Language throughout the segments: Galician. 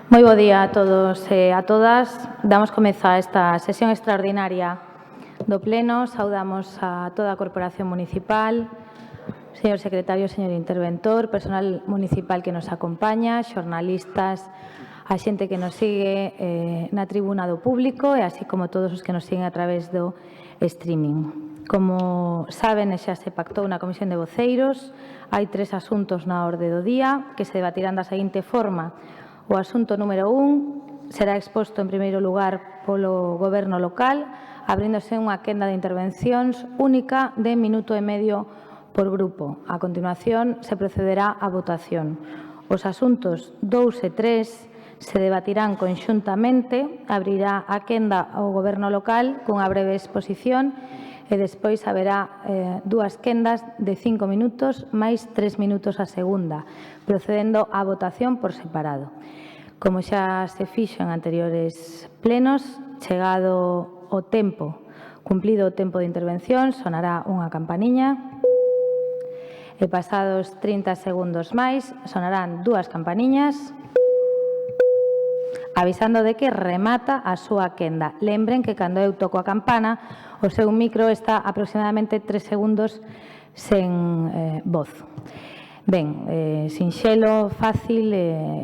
Moi bo día a todos e a todas. Damos comezo a esta sesión extraordinaria do Pleno. Saudamos a toda a Corporación Municipal, señor secretario, señor interventor, personal municipal que nos acompaña, xornalistas, a xente que nos sigue na tribuna do público e así como todos os que nos siguen a través do streaming. Como saben, xa se pactou na Comisión de Voceiros. Hai 3 asuntos na orde do día que se debatirán da seguinte forma. O asunto número 1 será exposto en primeiro lugar polo Goberno local, abríndose unha quenda de intervencións única de minuto e medio por grupo. A continuación, se procederá á votación. Os asuntos 2 e 3 se debatirán conxuntamente, abrirá a quenda ao Goberno local cunha breve exposición e despois haberá 2 quendas de 5 minutos máis 3 minutos a segunda, procedendo á votación por separado. Como xa se fixo en anteriores plenos, chegado o tempo, cumplido o tempo de intervención, sonará unha campaniña e pasados 30 segundos máis sonarán 2 campaniñas avisando de que remata a súa quenda. Lembren que cando eu toco a campana, o seu micro está aproximadamente 3 segundos sen voz. Ben, sinxelo, fácil,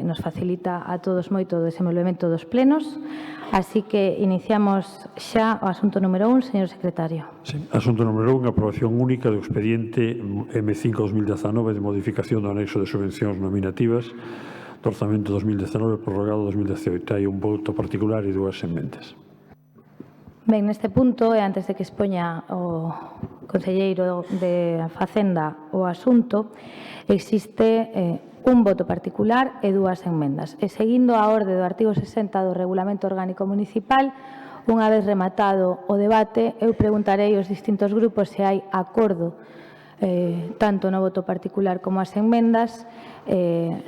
nos facilita a todos moito o desenvolvemento dos plenos, así que iniciamos xa o asunto número 1, señor secretario. Sí, asunto número 1, aprobación única do expediente M5-2019 de modificación do anexo de subvencións nominativas do orzamento 2019 prorrogado 2018. Hai un voto particular e 2 emendas. Ben, neste punto, e antes de que expoña o conselleiro de Facenda o asunto, existe un voto particular e 2 enmendas. E seguindo a orde do artigo 60 do Regulamento Orgánico Municipal, unha vez rematado o debate, eu preguntarei aos distintos grupos se hai acordo tanto no voto particular como as enmendas.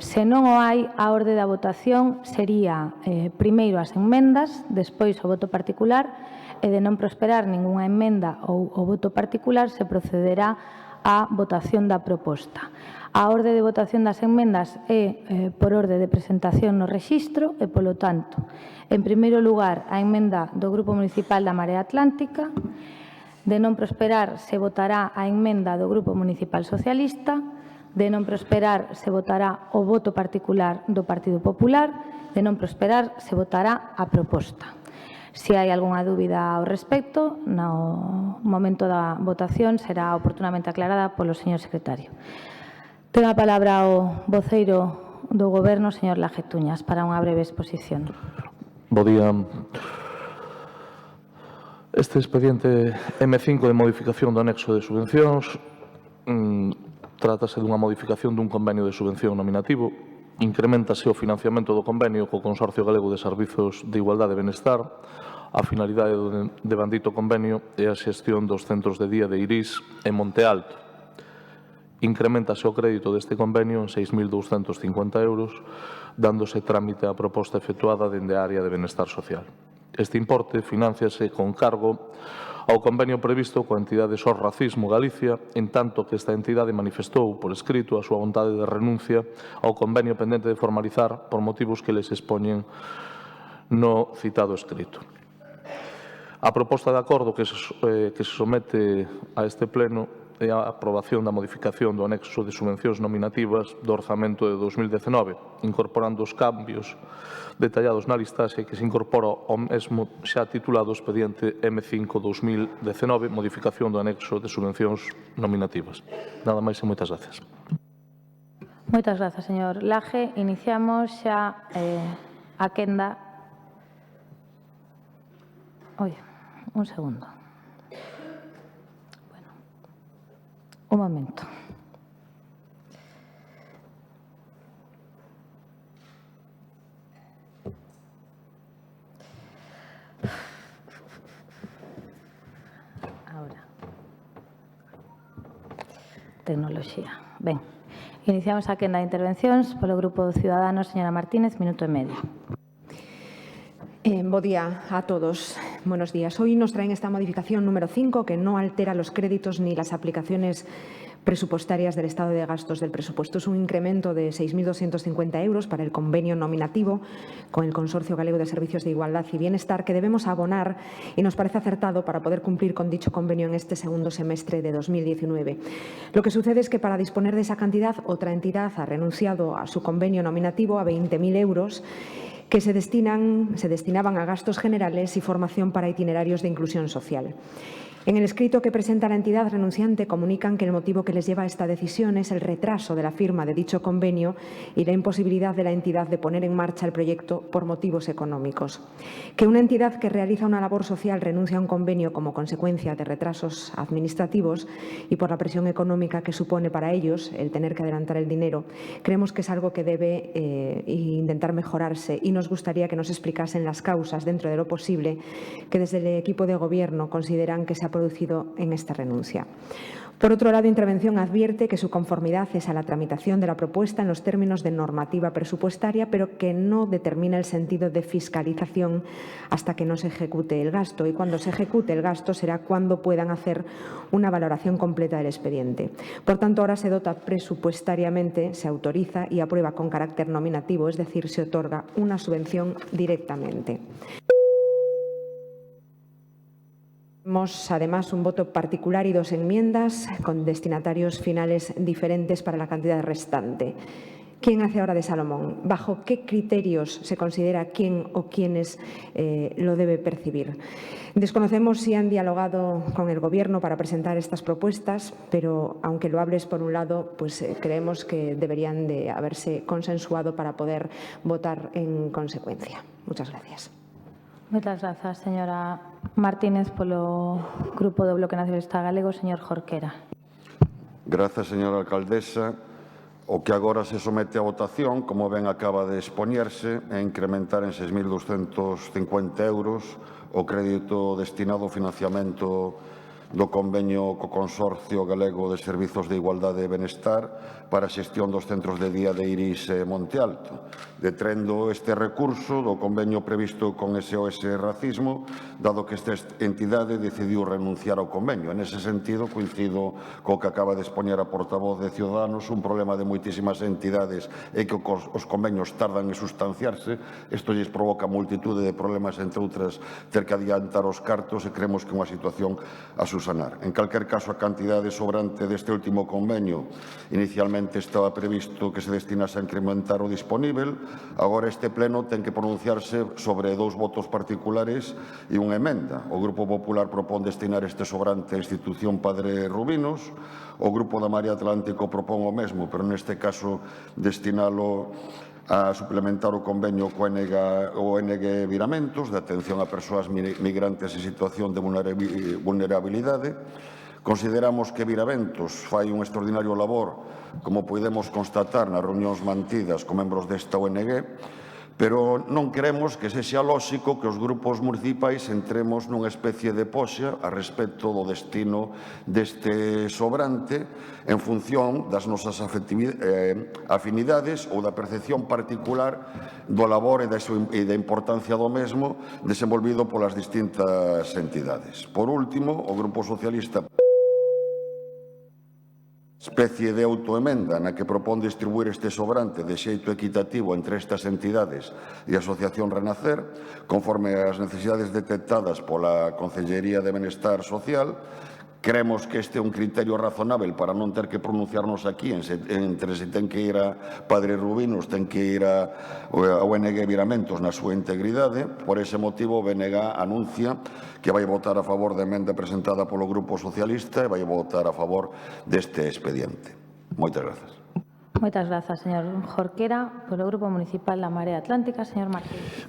Se non o hai, a orde da votación sería primeiro as enmendas, despois o voto particular, e de non prosperar ningunha emenda ou o voto particular se procederá á votación da proposta. A orde de votación das enmendas é por orde de presentación no rexistro e, polo tanto, en primeiro lugar, a emenda do Grupo Municipal da Marea Atlántica. De non prosperar, se votará a emenda do Grupo Municipal Socialista. De non prosperar, se votará o voto particular do Partido Popular. De non prosperar, se votará a proposta. Se hai algunha dúbida ao respecto, no momento da votación será oportunamente aclarada polo señor secretario. Ten a palabra o voceiro do Goberno, señor Laje Tuñas, para unha breve exposición. Bo día. Este expediente M5 de modificación do anexo de subvencións trátase dunha modificación dun convenio de subvención nominativo. Increméntase o financiamento do convenio co Consorcio Galego de Servizos de Igualdade e Benestar. A finalidade do devandito convenio é a xestión dos centros de día de Irís e Monte Alto. Increméntase o crédito deste convenio en 6.250 euros, dándose trámite á proposta efectuada dende a área de Benestar Social. Este importe financiase con cargo ao convenio previsto coa entidade SOS Racismo Galicia, en tanto que esta entidade manifestou por escrito a súa vontade de renuncia ao convenio pendente de formalizar por motivos que les expoñen no citado escrito. A proposta de acordo que se somete a este pleno é a aprobación da modificación do anexo de subvencións nominativas do orzamento de 2019, incorporando os cambios detallados na listaxe que se incorpora ao mesmo xa titulado expediente M5-2019, modificación do anexo de subvencións nominativas. Nada máis e moitas gracias. Moitas grazas, señor Laje. Iniciamos xa a quenda. Un segundo. Bueno, un momento. Ahora. Tecnoloxía. Ben, iniciamos a quenda de intervencións polo Grupo Ciudadanos, señora Martínez, minuto e medio. Bo día a todos. Buenos días. Hoy nos traen esta modificación número 5 que no altera los créditos ni las aplicaciones presupuestarias del estado de gastos del presupuesto. Es un incremento de 6.250 euros para el convenio nominativo con el Consorcio Galego de Servicios de Igualdad y Bienestar que debemos abonar y nos parece acertado para poder cumplir con dicho convenio en este segundo semestre de 2019. Lo que sucede es que para disponer de esa cantidad, otra entidad ha renunciado a su convenio nominativo a 20.000 euros que se destinaban a gastos generales y formación para itinerarios de inclusión social. En el escrito que presenta la entidad renunciante comunican que el motivo que les lleva a esta decisión es el retraso de la firma de dicho convenio y la imposibilidad de la entidad de poner en marcha el proyecto por motivos económicos. Que una entidad que realiza una labor social renuncia a un convenio como consecuencia de retrasos administrativos y por la presión económica que supone para ellos el tener que adelantar el dinero, creemos que es algo que debe intentar mejorarse y nos gustaría que nos explicasen las causas, dentro de lo posible, que desde el equipo de Gobierno consideran que se ha producido en esta renuncia. Por otro lado, Intervención advierte que su conformidad es a la tramitación de la propuesta en los términos de normativa presupuestaria, pero que no determina el sentido de fiscalización hasta que no se ejecute el gasto. Y cuando se ejecute el gasto será cuando puedan hacer una valoración completa del expediente. Por tanto, ahora se dota presupuestariamente, se autoriza y aprueba con carácter nominativo, es decir, se otorga una subvención directamente. Tenemos además un voto particular y 2 enmiendas con destinatarios finales diferentes para la cantidad restante. ¿Quién hace ahora de Salomón? ¿Bajo qué criterios se considera quién o quiénes lo debe percibir? Desconocemos si han dialogado con el Gobierno para presentar estas propuestas, pero aunque lo hables por un lado, pues creemos que deberían de haberse consensuado para poder votar en consecuencia. Muchas gracias. Moitas grazas, señora Martínez. Polo Grupo do Bloque Nacionalista Galego, señor Jorquera. Grazas, señora alcaldesa. O que agora se somete a votación, como ben acaba de expoñerse, é incrementar en 6.250 euros o crédito destinado ao financiamento do convenio co Consorcio Galego de Servizos de Igualdade e Benestar para a xestión dos centros de día de Iris e Monte Alto, detrendo este recurso do convenio previsto con SOS Racismo, dado que esta entidade decidiu renunciar ao convenio. En ese sentido, coincido co que acaba de expoñer a portavoz de Ciudadanos, un problema de moitísimas entidades é que os convenios tardan en sustanciarse. Isto lles provoca multitude de problemas, entre outras, ter que adiantar os cartos e creemos que é unha situación a subsanar. En calquer caso, a cantidade sobrante deste último convenio inicialmente estaba previsto que se destinase a incrementar o disponível. Agora este pleno ten que pronunciarse sobre 2 votos particulares e unha emenda. O Grupo Popular propón destinar este sobrante á institución Padre Rubinos. O Grupo da Marea Atlántico propón o mesmo, pero neste caso destinalo a suplementar o convenio co ONG Viramentos de atención a persoas migrantes en situación de vulnerabilidade. Consideramos que Viramentos fai un extraordinario labor, como podemos constatar nas reunións mantidas con membros desta ONG, pero non queremos que sexa lóxico que os grupos municipais entremos nunha especie de poxa a respecto do destino deste sobrante en función das nosas afinidades ou da percepción particular do labor e da importancia do mesmo desenvolvido polas distintas entidades. Por último, o Grupo Socialista especie de autoemenda na que propón distribuir este sobrante de xeito equitativo entre estas entidades e a Asociación Renacer, conforme ás necesidades detectadas pola Consellería de Benestar Social. Creemos que este é un criterio razonável para non ter que pronunciarnos aquí entre se ten que ir a Padre Rubinos, ten que ir a ONG Viramentos na súa integridade. Por ese motivo, o BNG anuncia que vai votar a favor da emenda presentada polo Grupo Socialista e vai votar a favor deste expediente. Moitas grazas. Moitas grazas, señor Jorquera. Polo Grupo Municipal da Marea Atlántica, señor Martínez.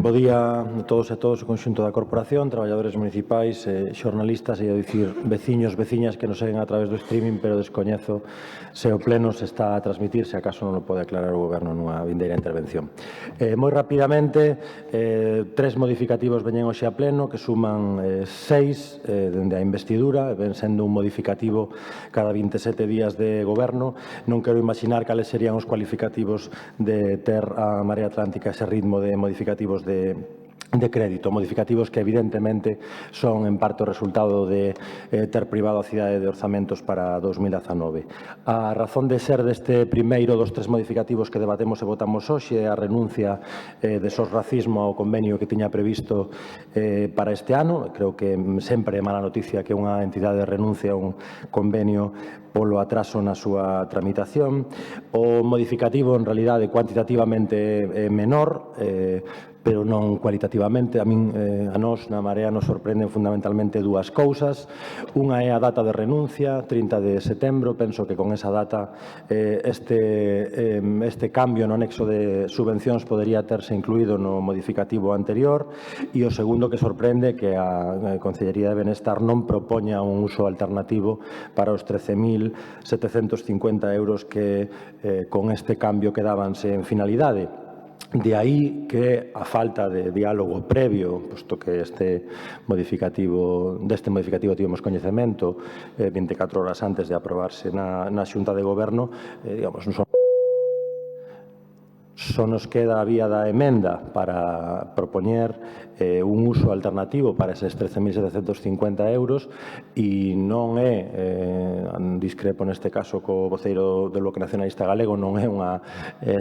Bo día a todos e todos o conxunto da corporación, traballadores municipais, xornalistas e, a dicir, veciños, veciñas que nos seguen a través do streaming, pero descoñezo se o pleno se está a transmitir, se acaso non o pode aclarar o Goberno nunha vindeira intervención. Moi rapidamente, 3 modificativos veñen hoxe a pleno, que suman 6 dende a investidura, ven sendo un modificativo cada 27 días de Goberno. Non quero imaginar cales serían os cualificativos de ter a Marea Atlántica ese ritmo de modificativos de de crédito, modificativos que evidentemente son en parte o resultado de ter privado a cidade de orzamentos para 2019. A razón de ser deste primeiro dos tres modificativos que debatemos e votamos hoxe é a renuncia de SOS Racismo ao convenio que tiña previsto para este ano. Creo que sempre é mala noticia que unha entidade renuncia a un convenio polo atraso na súa tramitación. O modificativo, en realidade, cuantitativamente menor, pero non cualitativamente. A nós, na Marea, nos sorprenden fundamentalmente dúas cousas. Unha é a data de renuncia, 30 de setembro. Penso que con esa data este cambio no anexo de subvencións podería terse incluído no modificativo anterior. E o segundo que sorprende que a Consellería de Benestar non propoña un uso alternativo para os 13.750 euros que con este cambio quedábanse en finalidade. De aí que a falta de diálogo previo, posto que deste modificativo tivemos coñecemento 24 horas antes de aprobarse na Xunta de Goberno, só nos queda a vía da emenda para propoñer un uso alternativo para eses 13.750 euros e non é, discrepo neste caso co voceiro do Bloque Nacionalista Galego, non é unha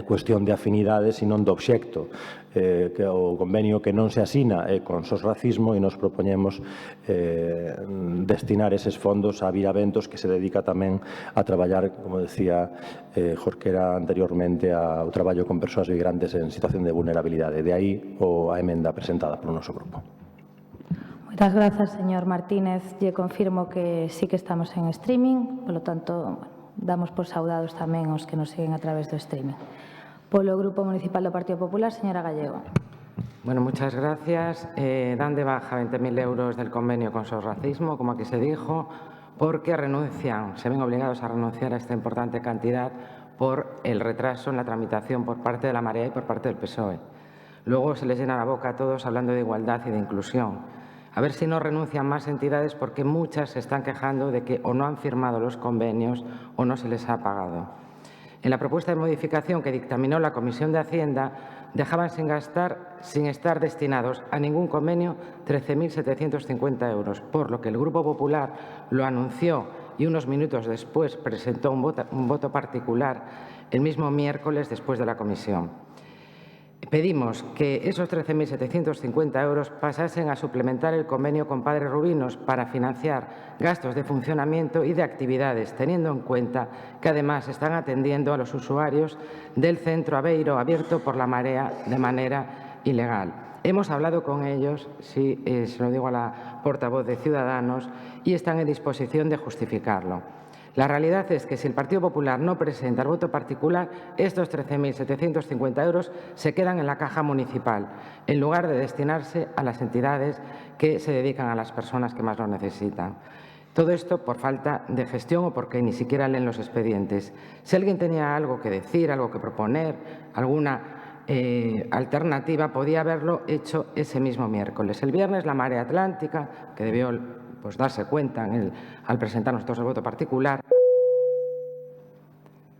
cuestión de afinidade, sino de obxecto. Que o convenio que non se asina é con SOS Racismo e nos propoñemos destinar eses fondos a Viraventos, que se dedica tamén a traballar, como decía Jorquera anteriormente, ao traballo con persoas migrantes en situación de vulnerabilidade. De aí a emenda presentada polo noso grupo. Moitas grazas, señor Martínez. Lle confirmo que sí que estamos en streaming, polo tanto, damos por saudados tamén os que nos siguen a través do streaming. Polo Grupo Municipal do Partido Popular, señora Gallego. Bueno, muchas gracias. Dan de baja 20.000 euros del convenio con SOS Racismo, como aquí se dijo, porque se ven obligados a renunciar a esta importante cantidad por el retraso en la tramitación por parte de la Marea y por parte del PSOE. Luego se les llena la boca a todos hablando de igualdad y de inclusión. A ver si no renuncian más entidades, porque muchas se están quejando de que o no han firmado los convenios o no se les ha pagado. En la propuesta de modificación que dictaminó la Comisión de Hacienda, dejaban sin estar destinados a ningún convenio 13.750 euros, por lo que el Grupo Popular lo anunció y unos minutos después presentó un voto particular el mismo miércoles después de la comisión. Pedimos que esos 13.750 euros pasasen a suplementar el convenio con Padre Rubinos para financiar gastos de funcionamiento y de actividades, teniendo en cuenta que además están atendiendo a los usuarios del centro Aveiro abierto por la Marea de manera ilegal. Hemos hablado con ellos, sí, se lo digo a la portavoz de Ciudadanos, y están en disposición de justificarlo. La realidad es que si el Partido Popular no presenta el voto particular, estos 13.750 euros se quedan en la caja municipal, en lugar de destinarse a las entidades que se dedican a las personas que más lo necesitan. Todo esto por falta de gestión o porque ni siquiera leen los expedientes. Si alguien tenía algo que decir, algo que proponer, alguna alternativa, podía haberlo hecho ese mismo miércoles. El viernes la Marea Atlántica, que debió darse cuenta al presentar nosotros el voto particular,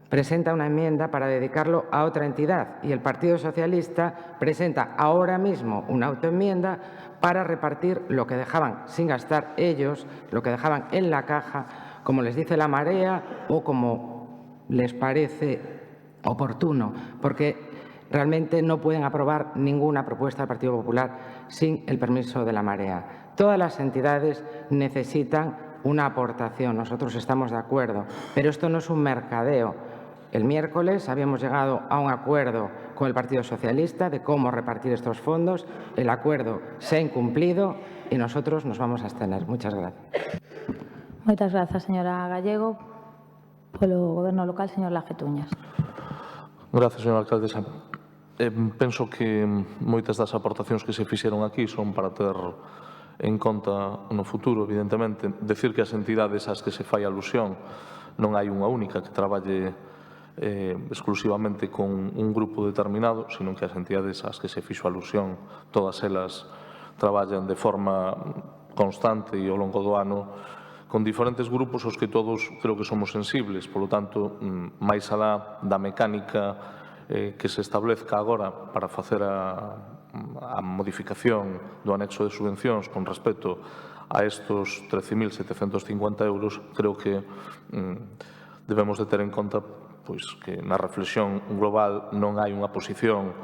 presenta una enmienda para dedicarlo a otra entidad y el Partido Socialista presenta ahora mismo una autoenmienda para repartir lo que dejaban sin gastar ellos, lo que dejaban en la caja, como les dice la Marea o como les parece oportuno, porque realmente no pueden aprobar ninguna propuesta del Partido Popular sin el permiso de la Marea. Todas las entidades necesitan una aportación, nosotros estamos de acuerdo, pero esto no es un mercadeo. El miércoles habíamos llegado a un acuerdo con el Partido Socialista de cómo repartir estos fondos. El acuerdo se ha incumplido y nosotros nos vamos a abstener. Muchas gracias. Moitas grazas, señora Gallego. Polo Goberno local, señor Laje Tuñas. Gracias, señora alcaldesa. Penso que moitas das aportacións que se fixeron aquí son para ter en conta no futuro, evidentemente. Decir que as entidades ás que se fai alusión non hai unha única que traballe exclusivamente con un grupo determinado, sino que as entidades ás que se fixo alusión, todas elas traballan de forma constante e ao longo do ano con diferentes grupos aos que todos creo que somos sensibles. Polo tanto, máis alá da mecánica que se establezca agora para facer a modificación do anexo de subvencións con respecto a estos 13.750 euros, creo que debemos de ter en conta pois, que na reflexión global non hai unha posición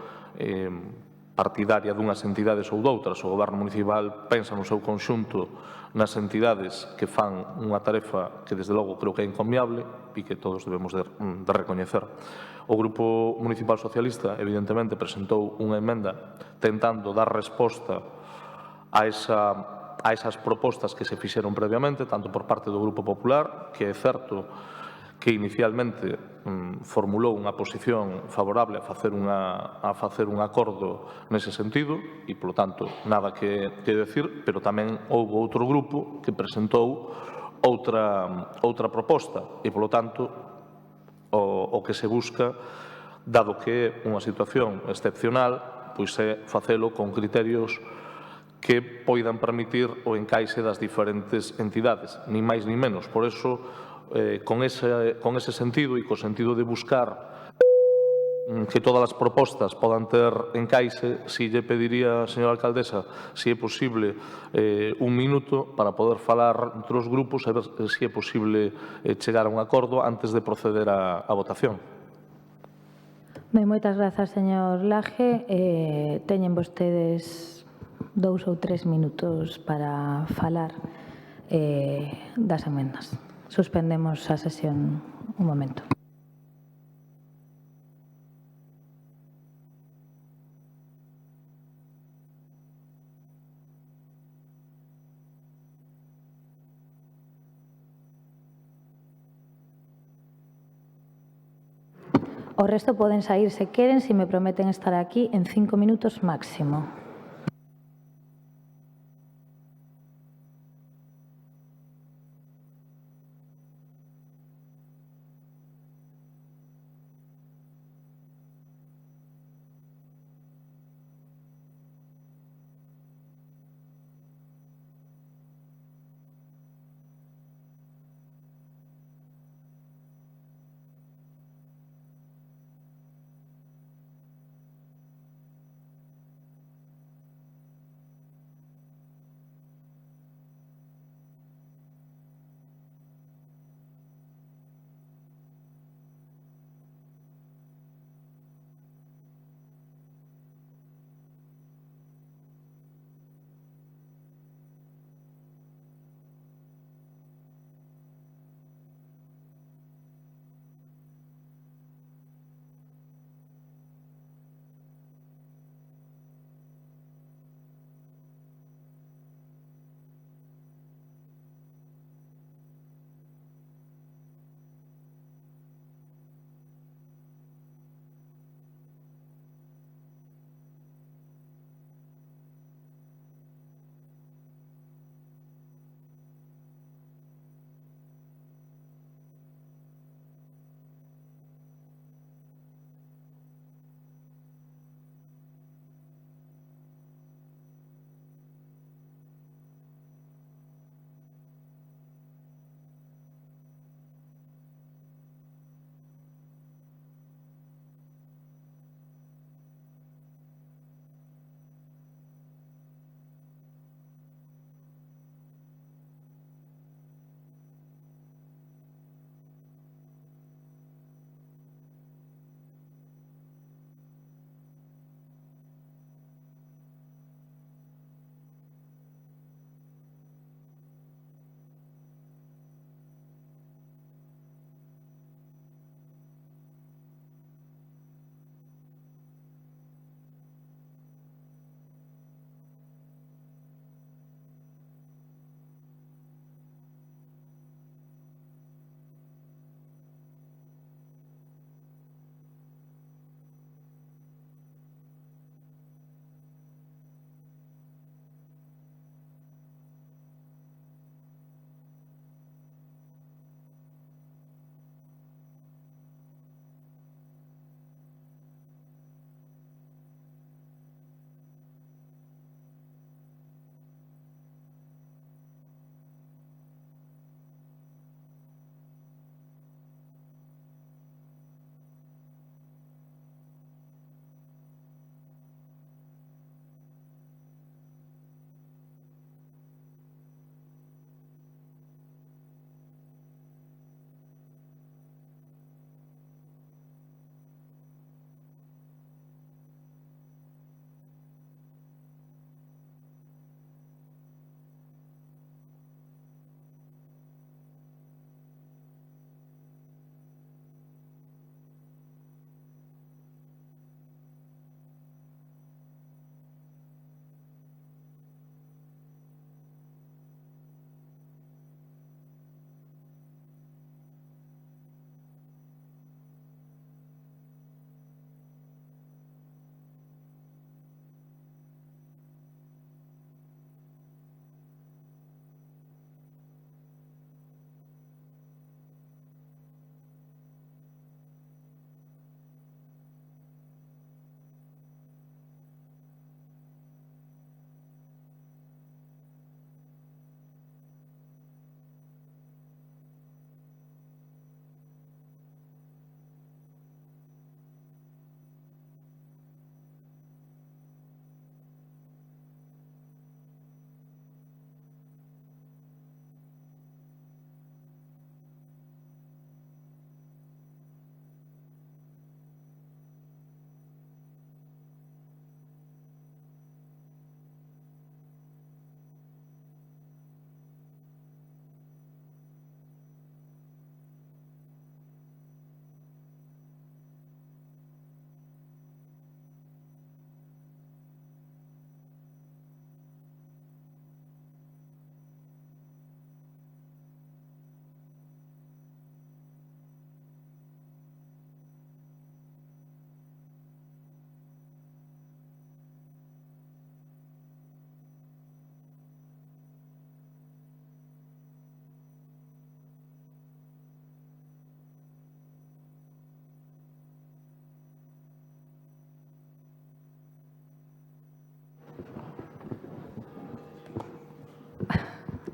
partidaria dunhas entidades ou doutras. O Goberno municipal pensa no seu conxunto nas entidades que fan unha tarefa que, desde logo, creo que é encomiable e que todos debemos de recoñecer. O Grupo Municipal Socialista, evidentemente, presentou unha emenda tentando dar resposta a esas propostas que se fixeron previamente, tanto por parte do Grupo Popular, que é certo que inicialmente formulou unha posición favorable a facer un acordo nese sentido e, polo tanto, nada que decir, pero tamén houve outro grupo que presentou outra proposta e, polo tanto, o que se busca, dado que é unha situación excepcional, pois é facelo con criterios que poidan permitir o encaixe das diferentes entidades, ni máis ni menos. Por eso, con ese sentido e co sentido de buscar que todas as propostas podan ter encaixe, si lle pediría, señora alcaldesa, se é posible un minuto para poder falar entre os grupos e ver se é posible chegar a un acordo antes de proceder a votación. Ben, moitas grazas, señor Laje. Teñen vostedes 2 ou 3 minutos para falar das emendas. Suspendemos a sesión un momento. O resto poden saír se queren, se me prometen estar aquí en 5 minutos máximo.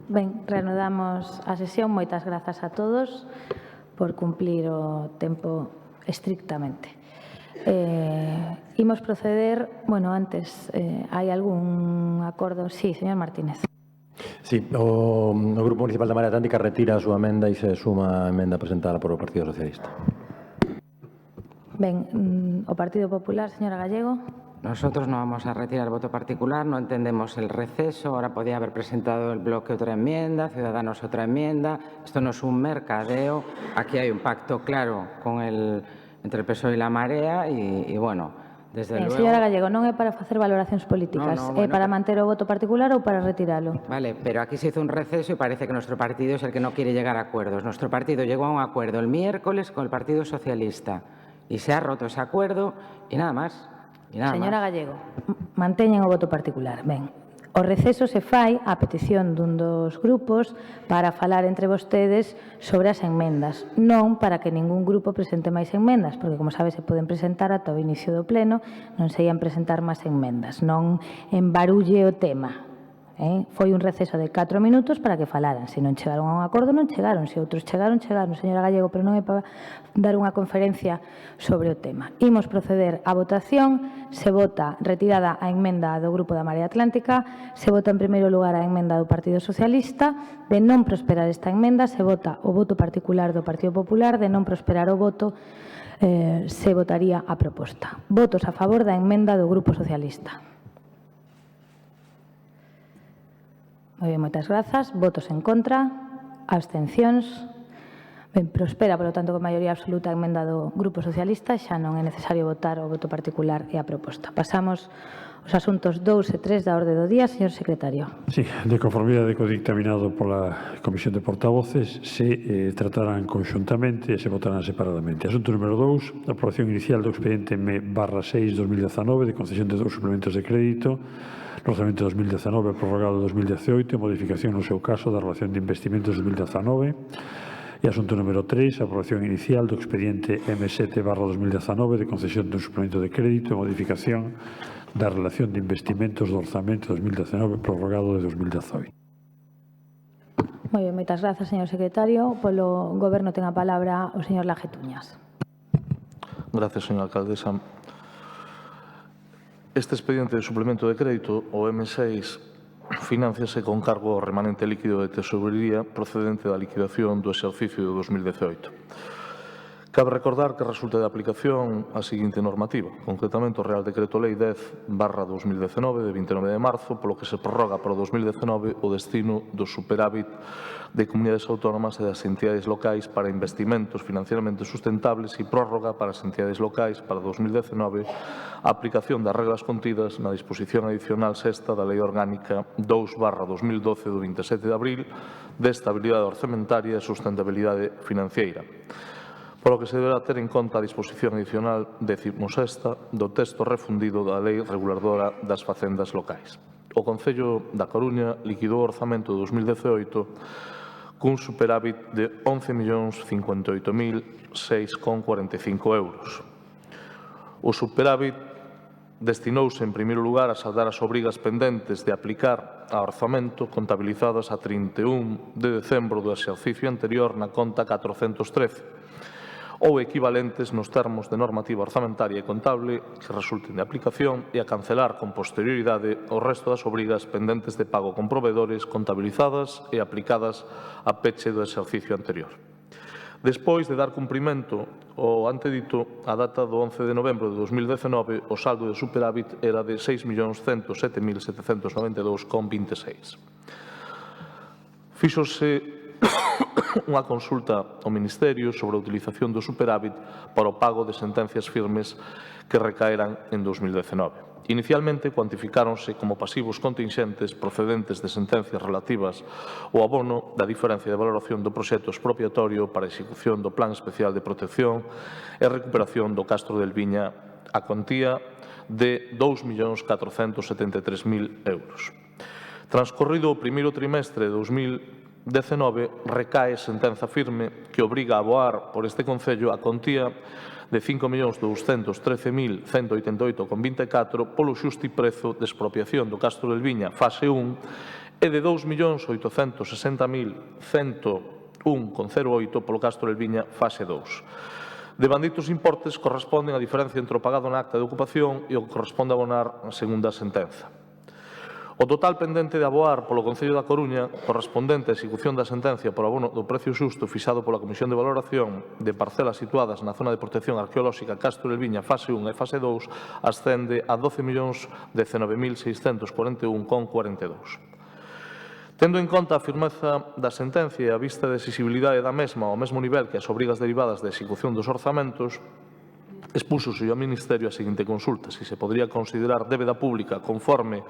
Ben, reanudamos a sesión. Moitas grazas a todos por cumplir o tempo estrictamente. Imos proceder, bueno, antes, hai algún acordo? Sí, señor Martínez. Sí, o Grupo Municipal da Marea Atlántica retira a súa emenda e se suma a emenda presentada por o Partido Socialista. Ben, o Partido Popular, señora Gallego. Nosotros no vamos a retirar voto particular, no entendemos el receso. Ahora podía haber presentado el bloque otra enmienda, Ciudadanos otra enmienda. Esto no es un mercadeo. Aquí hay un pacto claro entre el PSOE y la Marea y bueno, desde luego... Señora Gallego, non é para facer valoracións políticas, No, é bueno, para manter o voto particular ou para retiralo? Vale, pero aquí se hizo un receso y parece que nuestro partido es el que no quiere llegar a acuerdos. Nuestro partido llegó a un acuerdo el miércoles con el Partido Socialista y se ha roto ese acuerdo y nada más. Señora Gallego, manteñen o voto particular. Ben, o receso se fai a petición dun dos grupos para falar entre vostedes sobre as enmendas, non para que ningún grupo presente máis enmendas, porque, como sabe, se poden presentar ata o inicio do pleno, non se ian presentar máis enmendas, non embarulle o tema. Foi un receso de 4 minutos para que falaran. Se non chegaron a un acordo, non chegaron. Se outros chegaron, señora Gallego, pero non é para dar unha conferencia sobre o tema. Imos proceder á votación. Se vota retirada a emenda do Grupo da Marea Atlántica. Se vota en primeiro lugar a emenda do Partido Socialista. De non prosperar esta emenda, se vota o voto particular do Partido Popular. De non prosperar o voto, se votaría a proposta. Votos a favor da emenda do Grupo Socialista. Moi ben, moitas grazas. Votos en contra, abstencións. Ben, prospera, polo tanto, con maioría absoluta a emenda do Grupo Socialista. Xa non é necesario votar o voto particular e a proposta. Pasamos aos asuntos 2 e 3 da orde do día. Señor secretario. Sí, de conformidade co dictaminado pola Comisión de Portavoces, se tratarán conxuntamente e se votarán separadamente. Asunto número 2, aprobación inicial do expediente M/6/2019 de concesión de 2 suplementos de crédito, Orzamento 2019 prorrogado 2018, modificación no seu caso da relación de investimentos 2019. E asunto número 3, aprobación inicial do expediente M7/2019 de concesión dun suplemento de crédito e modificación da relación de investimentos do Orzamento 2019 prorrogado de 2018. Moi ben, moitas grazas, señor secretario. Polo Goberno ten a palabra o señor Laje Tuñas. Gracias, señora alcaldesa. Este expediente de suplemento de crédito, o M6, finánciase con cargo ao remanente líquido de tesorería procedente da liquidación do exercicio de 2018. Cabe recordar que resulta de aplicación a seguinte normativa, concretamente o Real Decreto Lei 10/2019 de 29 de marzo, polo que se prorroga para o 2019 o destino do superávit de comunidades autónomas e das entidades locais para investimentos financieramente sustentables e prórroga para as entidades locais para 2019 a aplicación das reglas contidas na disposición adicional sexta da Lei Orgánica 2/2012 do 27 de abril de estabilidade orzamentaria e sustentabilidade financiera, polo que se deberá ter en conta a disposición adicional 16ª do texto refundido da Lei Reguladora das Facendas Locais. O Concello da Coruña liquidou o orzamento de 2018 cun superávit de 11.058.645 euros. O superávit destinouse, en primeiro lugar, a saldar as obrigas pendentes de aplicar ao orzamento contabilizadas a 31 de decembro do exercicio anterior na conta 413, ou equivalentes nos termos de normativa orzamentaria e contable que resulten de aplicación e a cancelar con posterioridade o resto das obrigas pendentes de pago con proveedores contabilizadas e aplicadas a peche do exercicio anterior. Despois de dar cumprimento ao antedito, a data do 11 de novembro de 2019, o saldo de superávit era de 6.107.792,26. Fíxose unha consulta ao Ministerio sobre a utilización do superávit para o pago de sentencias firmes que recaeran en 2019. Inicialmente cuantificáronse como pasivos contingentes procedentes de sentencias relativas ao abono da diferencia de valoración do proxecto expropiatorio para a execución do Plan Especial de Protección e Recuperación do Castro del Viña a cuantía de 2.473.000 euros. Transcorrido o primeiro trimestre de 2019, recae sentenza firme que obriga a aboar por este Concello a cuantía de 5.213.188,24 polo xustiprezo de expropiación do Castro del Viña fase 1 e de 2.860.101,08 polo Castro del Viña fase 2. De banditos importes corresponden a diferencia entre o pagado na acta de ocupación e o que corresponde abonar na segunda sentenza. O total pendente de aboar polo Concello da Coruña correspondente á execución da sentencia por abono do precio xusto fixado pola Comisión de Valoración de parcelas situadas na zona de protección arqueolóxica Castro del Viña fase 1 e fase 2 ascende a 12.019.641,42. Tendo en conta a firmeza da sentencia e a vista de exigibilidade da mesma ao mesmo nivel que as obrigas derivadas da execución dos orzamentos, expúxose ao Ministerio a seguinte consulta: se se podría considerar débeda pública conforme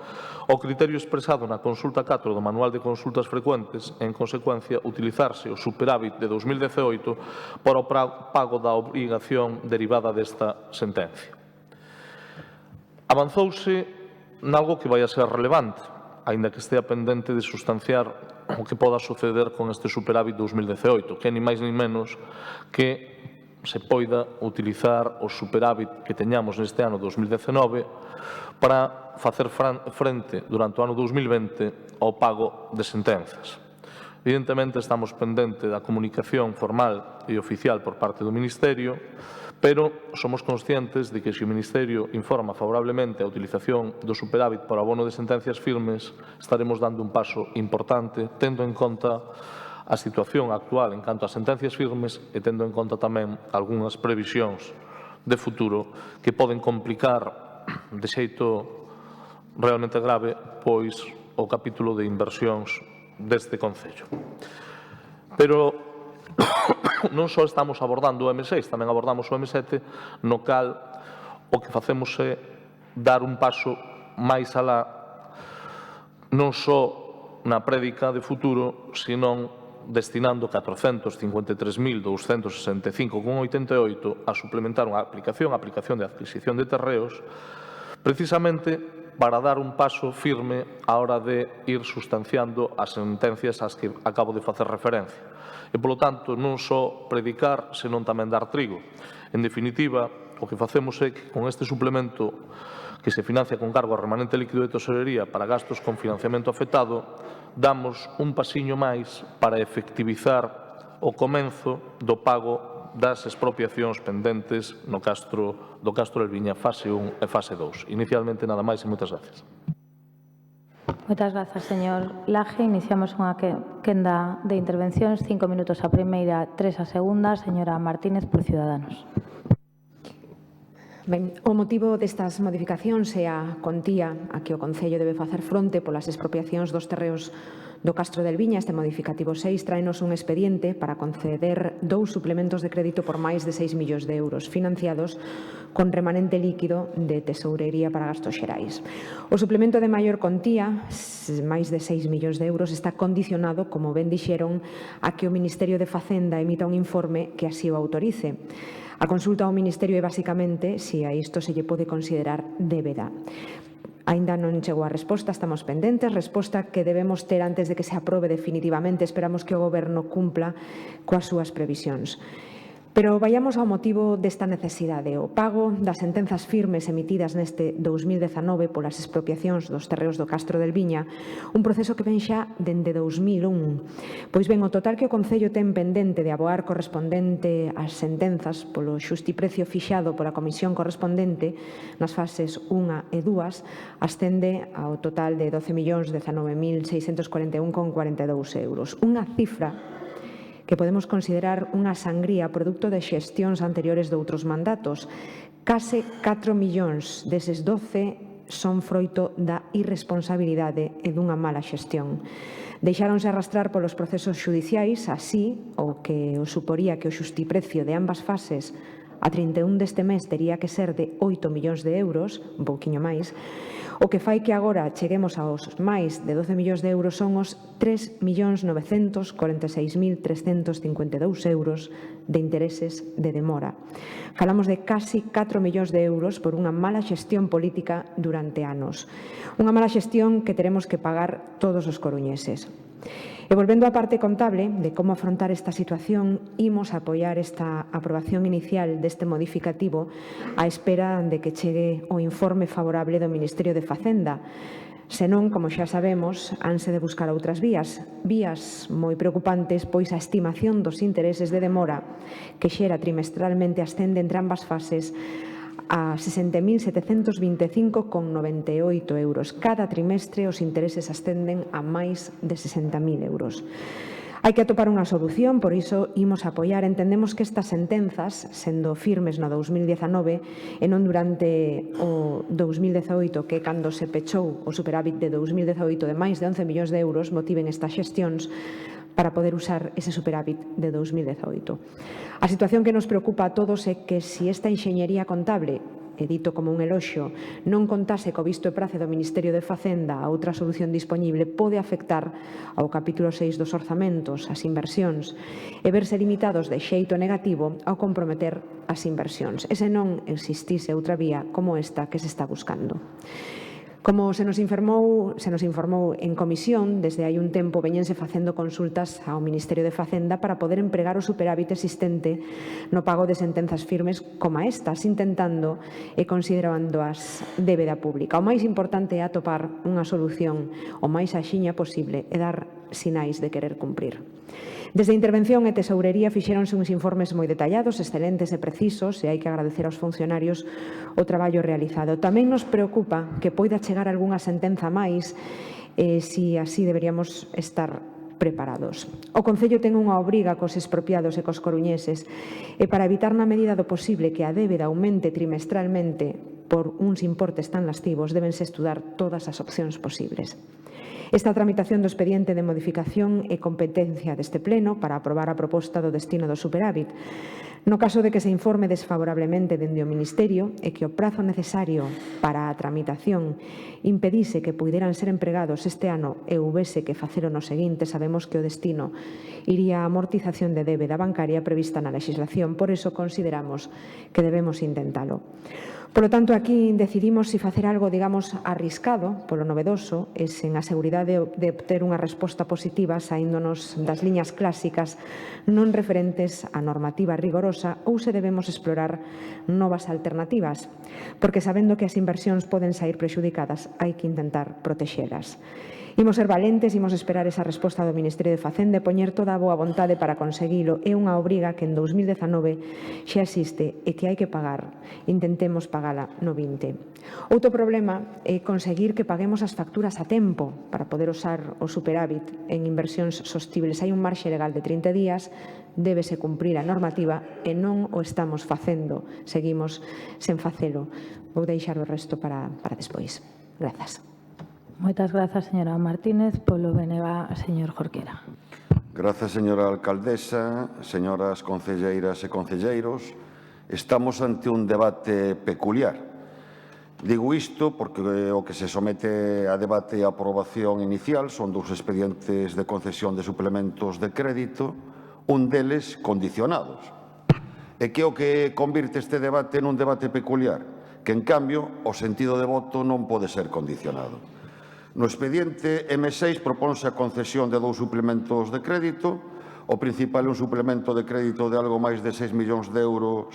ao criterio expresado na consulta 4 do Manual de Consultas Frecuentes e, en consecuencia, utilizarse o superávit de 2018 para o pago da obrigación derivada desta sentencia. Avanzouse nalgo que vai a ser relevante, aínda que estea pendente de sustanciar o que poda suceder con este superávit 2018, que é ni máis ni menos que se poida utilizar o superávit que teñamos neste ano 2019 para facer frente durante o ano 2020 ao pago de sentenzas. Evidentemente, estamos pendente da comunicación formal e oficial por parte do Ministerio, pero somos conscientes de que se o Ministerio informa favorablemente a utilización do superávit para abono de sentencias firmes, estaremos dando un paso importante, tendo en conta a situación actual en canto a sentencias firmes e tendo en conta tamén algunhas previsións de futuro que poden complicar de xeito realmente grave pois o capítulo de inversións deste Concello. Pero non só estamos abordando o M6, tamén abordamos o M7, no cal o que facemos é dar un paso máis alá, non só na prédica de futuro, senón destinando 453.265,88 a suplementar unha aplicación de adquisición de terreos, precisamente para dar un paso firme á hora de ir sustanciando as sentencias ás que acabo de facer referencia. E, polo tanto, non só predicar, senón tamén dar trigo. En definitiva, o que facemos é que con este suplemento que se financia con cargo ao remanente líquido de tesorería para gastos con financiamento afectado, damos un pasiño máis para efectivizar o comenzo do pago das expropiacións pendentes do Castro del Viña fase 1 e fase 2. Inicialmente, nada máis e moitas gracias. Moitas grazas, señor Laje. Iniciamos unha quenda de intervencións, 5 minutos a primeira, 3 a segunda. Señora Martínez, por Ciudadanos. Ben, o motivo destas modificacións é a contía a que o Concello debe facer fronte polas expropiacións dos terreos do Castro del Viña. Este modificativo 6 traenos un expediente para conceder 2 suplementos de crédito por máis de 6 millóns de euros financiados con remanente líquido de tesourería para gastos xerais. O suplemento de maior contía, máis de 6 millóns de euros, está condicionado, como ben dixeron, a que o Ministerio de Facenda emita un informe que así o autorice. A consulta ao Ministerio é basicamente se a isto se lle pode considerar débeda. Aínda non chegou a resposta, estamos pendentes, resposta que debemos ter antes de que se aprobe definitivamente. Esperamos que o Goberno cumpla coas súas previsións. Pero vayamos ao motivo desta necesidade, o pago das sentenzas firmes emitidas neste 2019 polas expropiacións dos terreos do Castro del Viña, un proceso que ven xa dende 2001. Pois ben, o total que o Concello ten pendente de aboar correspondente ás sentenzas polo xustiprecio fixado pola comisión correspondente nas fases 1 e 2 ascende ao total de 12.019.641,42 euros. Unha cifra que podemos considerar unha sangría producto de xestións anteriores de outros mandatos. Case 4 millóns deses 12 son froito da irresponsabilidade e dunha mala xestión. Deixáronse arrastrar polos procesos xudiciais, así o que o suporía que o xustiprecio de ambas fases a 31 deste mes tería que ser de 8 millóns de euros, un pouquiño máis. O que fai que agora cheguemos aos máis de 12 millóns de euros son os 3.946.352 euros de intereses de demora. Falamos de casi 4 millóns de euros por unha mala xestión política durante anos. Unha mala xestión que teremos que pagar todos os coruñeses. E volvendo á parte contable de como afrontar esta situación, imos apoiar esta aprobación inicial deste modificativo á espera de que chegue o informe favorable do Ministerio de Facenda. Senón, como xa sabemos, hanse de buscar outras vías moi preocupantes, pois a estimación dos intereses de demora que xera trimestralmente ascende entre ambas fases a 60.725,98 euros. Cada trimestre os intereses ascenden a máis de 60.000 euros. Hai que atopar unha solución, por iso imos apoiar. Entendemos que estas sentenzas, sendo firmes no 2019 e non durante o 2018, que é cando se pechou o superávit de 2018 de máis de 11 millóns de euros, motiven estas xestións para poder usar ese superávit de 2018. A situación que nos preocupa a todos é que se esta enxeñería contable, e dito como un eloxio, non contase co visto e prace do Ministerio de Facenda a outra solución disponible, pode afectar ao capítulo 6 dos orzamentos, as inversións, e verse limitados de xeito negativo ao comprometer as inversións. E se non existise outra vía como esta que se está buscando. Como se nos informou en comisión, desde hai un tempo veñense facendo consultas ao Ministerio de Facenda para poder empregar o superávit existente no pago de sentenzas firmes como estas, intentando e considerando as débeda pública. O máis importante é atopar unha solución o máis axiña posible e dar sinais de querer cumprir. Desde a Intervención e Tesourería fixéronse uns informes moi detallados, excelentes e precisos, e hai que agradecer aos funcionarios o traballo realizado. Tamén nos preocupa que poida chegar algunha sentenza máis, se así deberíamos estar preparados. O Concello ten unha obriga cos expropiados e cos coruñeses, e para evitar na medida do posible que a débeda aumente trimestralmente por uns importes tan lascivos, débense estudar todas as opcións posibles. Esta tramitación do expediente de modificación é competencia deste Pleno para aprobar a proposta do destino do superávit. No caso de que se informe desfavorablemente dende o Ministerio e que o prazo necesario para a tramitación impedise que puideran ser empregados este ano e houbese que facelo no seguinte, sabemos que o destino iría a amortización de débeda bancaria prevista na legislación, por iso consideramos que debemos intentalo. Polo tanto, aquí decidimos se facer algo, digamos, arriscado, polo novedoso, e sen a seguridade de obter unha resposta positiva saíndonos das liñas clásicas non referentes á normativa rigorosa, ou se debemos explorar novas alternativas, porque sabendo que as inversións poden sair prexudicadas, hai que intentar protexelas. Imos ser valentes, imos esperar esa resposta do Ministerio de Facenda e poñer toda a boa vontade para conseguilo. É unha obriga que en 2019 xa existe e que hai que pagar. Intentemos pagala no 20. Outro problema é conseguir que paguemos as facturas a tempo para poder usar o superávit en inversións sostibles. Hai un marxe legal de 30 días, débese cumprir a normativa e non o estamos facendo. Seguimos sen facelo. Vou deixar o resto para despois. Grazas. Moitas grazas, señora Martínez. Polo BNG, señor Jorquera. Grazas, señora alcaldesa, señoras concelleiras e concelleiros. Estamos ante un debate peculiar. Digo isto porque o que se somete a debate e a aprobación inicial son dous expedientes de concesión de suplementos de crédito, un deles condicionados. E que o que convirte este debate nun debate peculiar, que, en cambio, o sentido de voto non pode ser condicionado. No expediente M6 proponse a concesión de dous suplementos de crédito. O principal é un suplemento de crédito de algo máis de 6 millóns de euros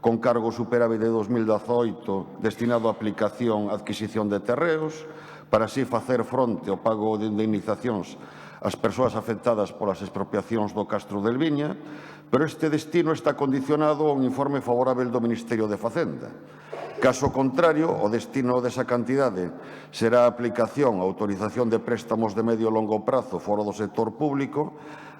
con cargo superávit de 2018 destinado a aplicación a adquisición de terreos para así facer fronte ao pago de indemnizacións ás persoas afectadas polas expropiacións do Castro del Viña, pero este destino está condicionado a un informe favorável do Ministerio de Facenda. Caso contrario, o destino desa cantidade será a aplicación a autorización de préstamos de medio e longo prazo fora do sector público,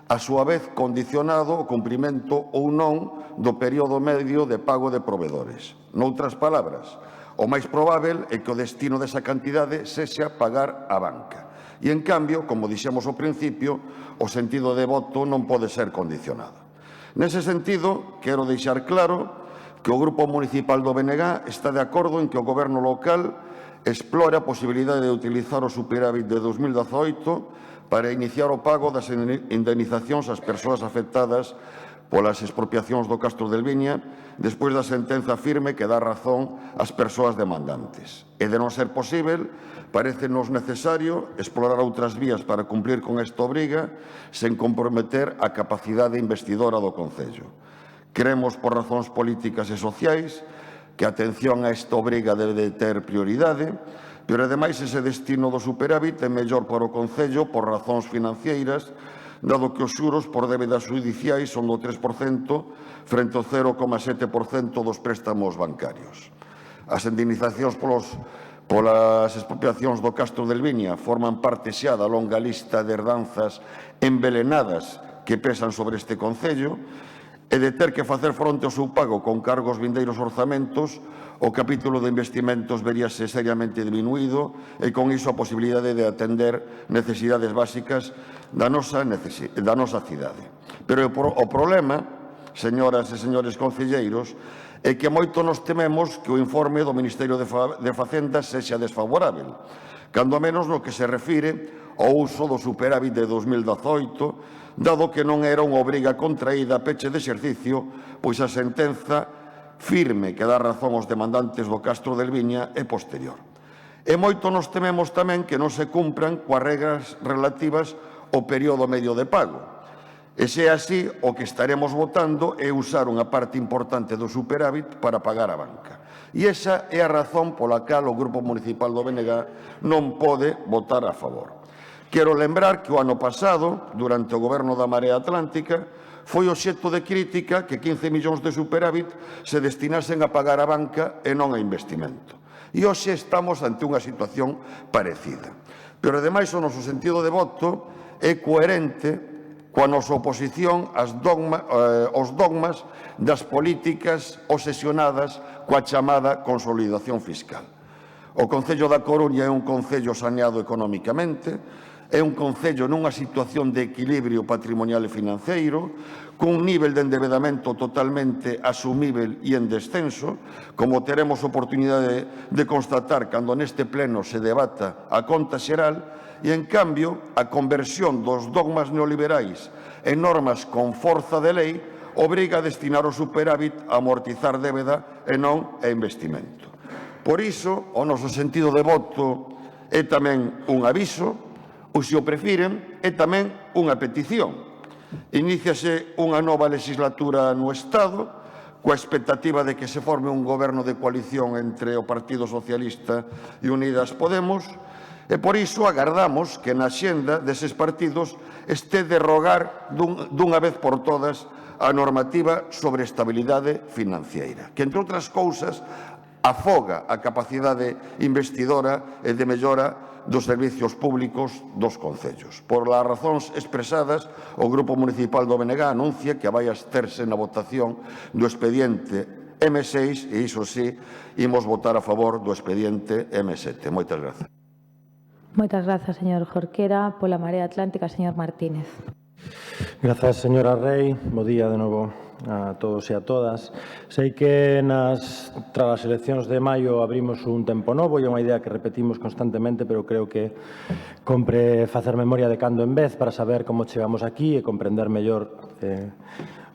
a súa vez condicionado ao cumprimento ou non do período medio de pago de provedores. Noutras palabras, o máis probável é que o destino desa cantidade sexa pagar a banca. E, en cambio, como dixemos ao principio, o sentido de voto non pode ser condicionado. Nese sentido, quero deixar claro que o Grupo Municipal do BNG está de acordo en que o Goberno local explore a posibilidade de utilizar o superávit de 2018 para iniciar o pago das indemnizacións ás persoas afectadas polas expropiacións do Castro del Viña despois da sentenza firme que dá razón ás persoas demandantes. E, de non ser posível, parécenos necesario explorar outras vías para cumplir con esta obriga sen comprometer a capacidade investidora do Concello. Creemos, por razóns políticas e sociais, que a atención a esta obriga debe de ter prioridade, Pero, ademais, ese destino do superávit é mellor para o Concello por razóns financeiras, dado que os xuros por débedas judiciais son do 3% frente ao 0,7% dos préstamos bancarios. As indemnizacións polas expropiacións do Castro del Viña forman parte xa da longa lista de herdanzas envelenadas que pesan sobre este Concello, e de ter que facer fronte ao seu pago con cargos vindeiros orzamentos, o capítulo de investimentos veríase seriamente diminuído e con iso a posibilidade de atender necesidades básicas da nosa cidade. Pero o problema, señoras e señores concelleiros, é que moito nos tememos que o informe do Ministerio de Facenda sexa desfavorável, cando menos no que se refire ao uso do superávit de 2018, dado que non era unha obriga contraída a peche de exercicio, pois a sentenza firme que dá razón aos demandantes do Castro del Viña é posterior. E moito nos tememos tamén que non se cumpran coas regras relativas ao período medio de pago. E se é así, o que estaremos votando é usar unha parte importante do superávit para pagar a banca. E esa é a razón pola cal o Grupo Municipal do BNG non pode votar a favor. Quero lembrar que o ano pasado, durante o goberno da Marea Atlántica, foi obxecto de crítica que 15 millóns de superávit se destinasen a pagar a banca e non a investimento. E hoxe estamos ante unha situación parecida. Pero, ademais, o noso sentido de voto é coherente coa nosa oposición aos dogmas das políticas obsesionadas coa chamada consolidación fiscal. O Concello da Coruña é un concello saneado economicamente, é un concello nunha situación de equilibrio patrimonial e financeiro, cun nivel de endebedamento totalmente asumível e en descenso, como teremos oportunidade de constatar cando neste pleno se debata a conta xeral, e, en cambio, a conversión dos dogmas neoliberais en normas con forza de lei obriga a destinar o superávit a amortizar débeda e non a investimento. Por iso, o noso sentido de voto é tamén un aviso, ou, se o prefiren, é tamén unha petición. Iníciase unha nova legislatura no Estado, coa expectativa de que se forme un goberno de coalición entre o Partido Socialista e Unidas Podemos, e por iso agardamos que na xenda deses partidos este derrogar dunha vez por todas a normativa sobre estabilidade financiera, que, entre outras cousas, afoga a capacidade investidora e de mellora dos servicios públicos dos concellos. Por las razóns expresadas, o Grupo Municipal do BNG anuncia que vai absterse na votación do expediente M6 e, iso sí, imos votar a favor do expediente M7. Moitas grazas. Moitas grazas, señor Jorquera. Pola Marea Atlántica, señor Martínez. Grazas, señora Rei. Bo día de novo a todos e a todas. Sei que tras as eleccións de maio abrimos un tempo novo e é unha idea que repetimos constantemente, pero creo que compre facer memoria de cando en vez para saber como chegamos aquí e comprender mellor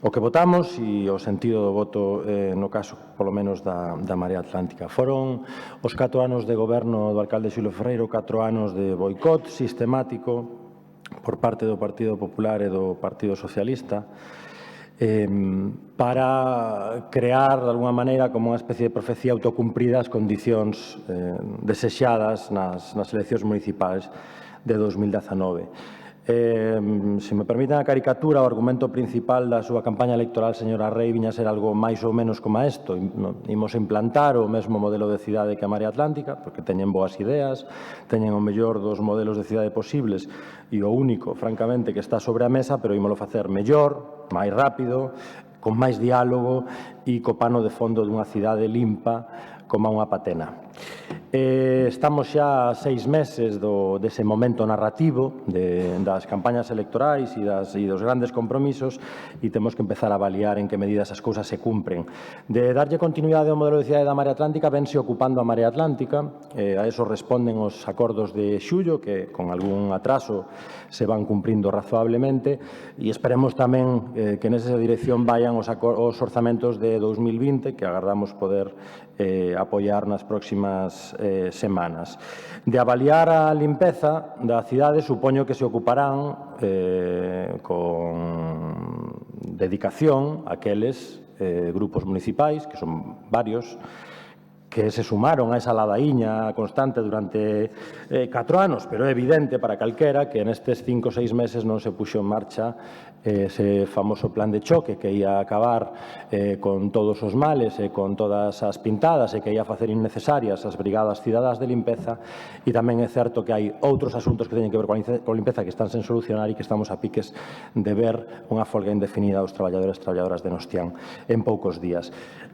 o que votamos e o sentido do voto, no caso, polo menos, da Marea Atlántica. Foron os 4 anos de goberno do alcalde Xulio Ferreiro, 4 anos de boicot sistemático por parte do Partido Popular e do Partido Socialista, para crear, de alguna maneira, como unha especie de profecía autocumprida as condicións desexadas nas eleccións municipais de 2019. Se me permiten a caricatura, o argumento principal da súa campaña electoral, señora Rei, viña a ser algo máis ou menos como isto. Imos implantar o mesmo modelo de cidade que a Marea Atlántica, porque teñen boas ideas, teñen o mellor dos modelos de cidade posibles e o único, francamente, que está sobre a mesa, pero ímolo facer mellor, máis rápido, con máis diálogo e co pano de fondo dunha cidade limpa como unha patena. Estamos xa a 6 meses dese momento narrativo das campañas electorais e dos grandes compromisos e temos que empezar a avaliar en que medida esas cousas se cumpren. De darlle continuidade ao modelo de cidade da Marea Atlántica, vense ocupando a Marea Atlántica, a eso responden os acordos de xullo, que con algún atraso se van cumprindo razoablemente, e esperemos tamén que nesa dirección vayan os orzamentos de 2020, que agardamos poder apoiar nas próximas semanas. De avaliar a limpeza da cidade, supoño que se ocuparán con dedicación aqueles grupos municipais, que son varios, que se sumaron a esa ladaíña constante durante 4 anos, pero é evidente para calquera que nestes 5 ou 6 meses non se puxo en marcha ese famoso plan de choque que ia acabar con todos os males e con todas as pintadas e que ia facer innecesarias as brigadas cidadás de limpeza, e tamén é certo que hai outros asuntos que teñen que ver con limpeza que están sen solucionar e que estamos a piques de ver unha folga indefinida aos traballadores e traballadoras de Nostián en poucos días.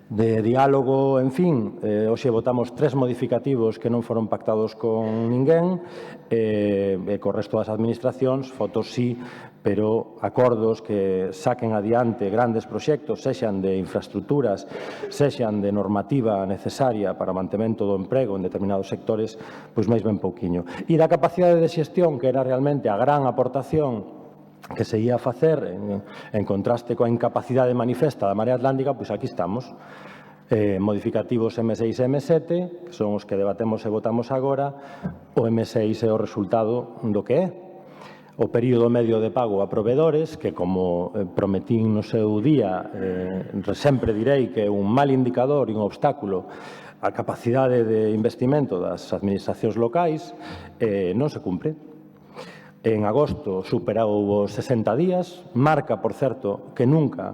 De diálogo, en fin, hoxe votamos 3 modificativos que non foron pactados con ninguén e co resto das administracións, fotos sí, pero acordos que saquen adiante grandes proxectos, sexan de infraestructuras, sexan de normativa necesaria para o mantemento do emprego en determinados sectores, pois máis ben pouquiño. E da capacidade de xestión, que era realmente a gran aportación que se ia facer en contraste coa incapacidade manifesta da Marea Atlántica, pois aquí estamos. Modificativos M6 e M7, que son os que debatemos e votamos agora. O M6 é o resultado do que é o período medio de pago a proveedores, que, como prometín no seu día, sempre direi que é un mal indicador e un obstáculo á capacidade de investimento das administracións locais, non se cumpre. En agosto superou os 60 días, marca, por certo, que nunca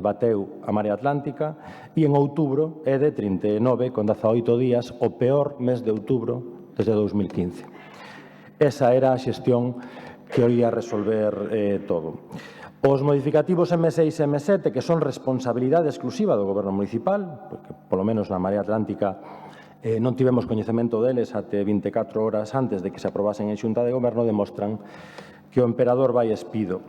bateu a Marea Atlántica, e en outubro é de 39, con 18 días, o peor mes de outubro desde 2015. Esa era a xestión que oía resolver todo. Os modificativos M6 e M7, que son responsabilidade exclusiva do Goberno municipal, porque, polo menos na Marea Atlántica, non tivemos coñecemento deles até 24 horas antes de que se aprobasen en Xunta de Goberno, demostran que o emperador vai espido.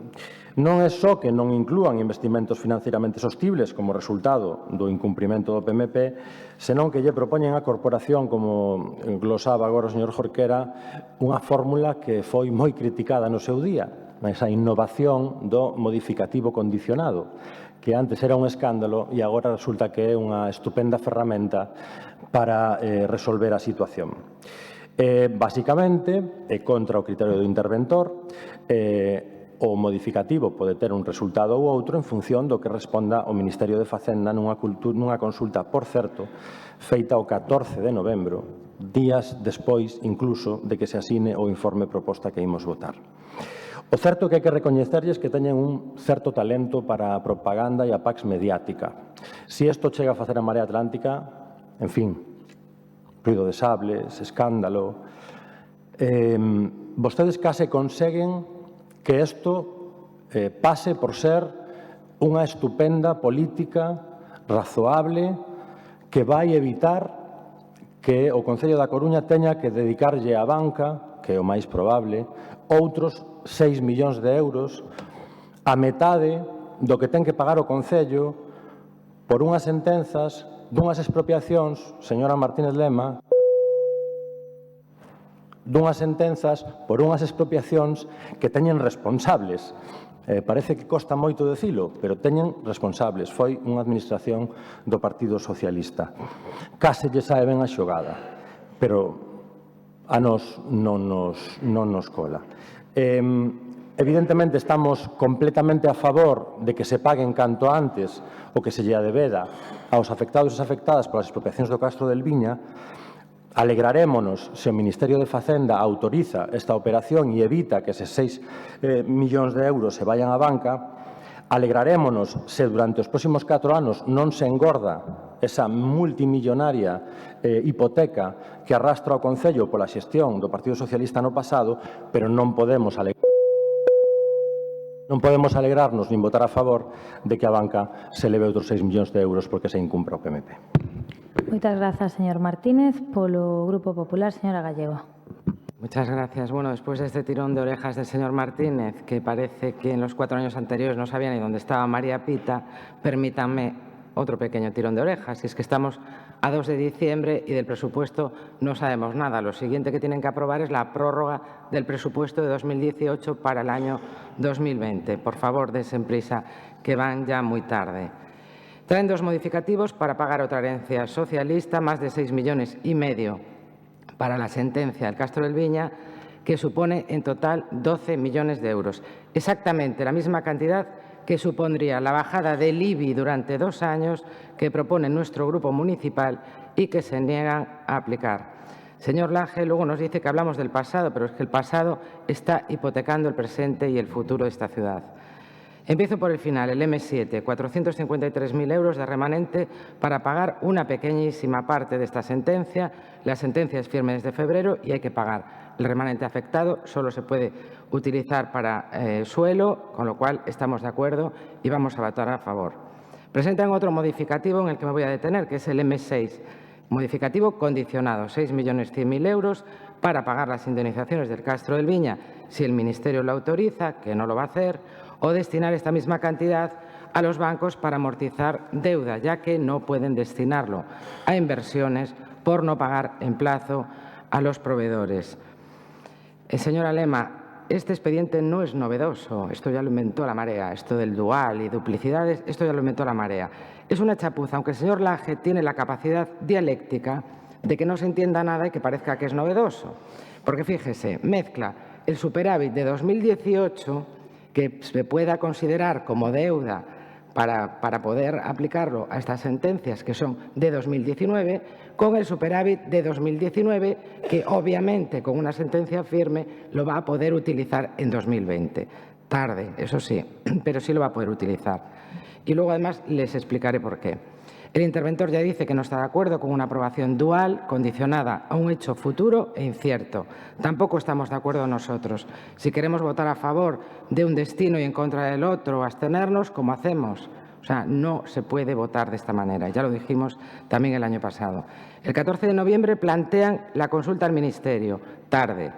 Non é só que non inclúan investimentos financieramente sostibles como resultado do incumprimento do PMP, senón que lle propoñen á corporación, como glosaba agora o señor Jorquera, unha fórmula que foi moi criticada no seu día, esa innovación do modificativo condicionado, que antes era un escándalo e agora resulta que é unha estupenda ferramenta para resolver a situación. Básicamente, é contra o criterio do interventor, o modificativo pode ter un resultado ou outro en función do que responda o Ministerio de Facenda nunha consulta, por certo, feita o 14 de novembro, días despois, incluso, de que se asine o informe proposta que imos votar. O certo que hai que recoñecerlles que teñen un certo talento para a propaganda e a pax mediática. Se isto chega a facer a Marea Atlántica, en fin, ruido de sables, escándalo, vostedes case conseguen que isto pase por ser unha estupenda política razoable que vai evitar que o Concello da Coruña teña que dedicarlle á banca, que é o máis probable, outros 6 millóns de euros, a metade do que ten que pagar o Concello por unhas sentenzas dunhas expropiacións, señora Martínez Lema, dunhas sentenzas por unhas expropiacións que teñen responsables. Parece que costa moito dicilo, pero teñen responsables. Foi unha administración do Partido Socialista. Case lle sae ben a xogada, pero a nós non nos cola. Evidentemente, estamos completamente a favor de que se paguen canto antes o que se lle adebeda aos afectados e afectadas polas expropiacións do Castro del Viña. Alegrarémonos se o Ministerio de Facenda autoriza esta operación e evita que eses 6 millóns de euros se vayan á banca. Alegrarémonos se durante os próximos 4 anos non se engorda esa multimillonaria hipoteca que arrastra o Concello pola xestión do Partido Socialista no pasado, pero non podemos alegrarnos nin votar a favor de que a banca se leve outros 6 millóns de euros porque se incumpra o PMP. Moitas grazas, señor Martínez. Polo Grupo Popular, señora Gallego. Muchas gracias. Bueno, después de este tirón de orejas del señor Martínez, que parece que en los 4 años anteriores no sabía ni dónde estaba María Pita, permítanme otro pequeño tirón de orejas. Y es que estamos a 2 de diciembre y del presupuesto no sabemos nada. Lo siguiente que tienen que aprobar es la prórroga del presupuesto de 2018 para el año 2020. Por favor, desen prisa, que van ya muy tarde. Traen 2 modificativos para pagar otra herencia socialista, más de 6,5 millones para la sentencia del Castro del Viña, que supone en total 12 millones de euros. Exactamente la misma cantidad que supondría la bajada del IBI durante 2 años que propone nuestro grupo municipal y que se niegan a aplicar. Señor Laje, luego nos dice que hablamos del pasado, pero es que el pasado está hipotecando el presente y el futuro de esta ciudad. Empiezo por el final, el M7, 453.000 euros de remanente para pagar una pequeñísima parte de esta sentencia. La sentencia es firme desde febrero y hay que pagar. El remanente afectado solo se puede utilizar para suelo, con lo cual estamos de acuerdo y vamos a votar a favor. Presentan otro modificativo en el que me voy a detener, que es el M6, modificativo condicionado, 6.100.000 euros para pagar las indemnizaciones del Castro del Viña, si el Ministerio lo autoriza, que no lo va a hacer, o destinar esta misma cantidad a los bancos para amortizar deuda, ya que no pueden destinarlo a inversiones por no pagar en plazo a los proveedores. Señora Lema, este expediente no es novedoso, esto ya lo inventó la Marea, esto del dual y duplicidades, esto ya lo inventó la Marea. Es una chapuza, aunque el señor Laje tiene la capacidad dialéctica de que no se entienda nada y que parezca que es novedoso. Porque fíjese, mezcla el superávit de 2018, que se pueda considerar como deuda para poder aplicarlo a estas sentencias que son de 2019, con el superávit de 2019, que obviamente con una sentencia firme lo va a poder utilizar en 2020. Tarde, eso sí, pero sí lo va a poder utilizar. Y luego además les explicaré por qué. El interventor ya dice que no está de acuerdo con una aprobación dual condicionada a un hecho futuro e incierto. Tampoco estamos de acuerdo nosotros. Si queremos votar a favor de un destino y en contra del otro o abstenernos, ¿cómo hacemos? O sea, no se puede votar de esta manera. Ya lo dijimos también el año pasado. El 14 de noviembre plantean la consulta al Ministerio. Tarde,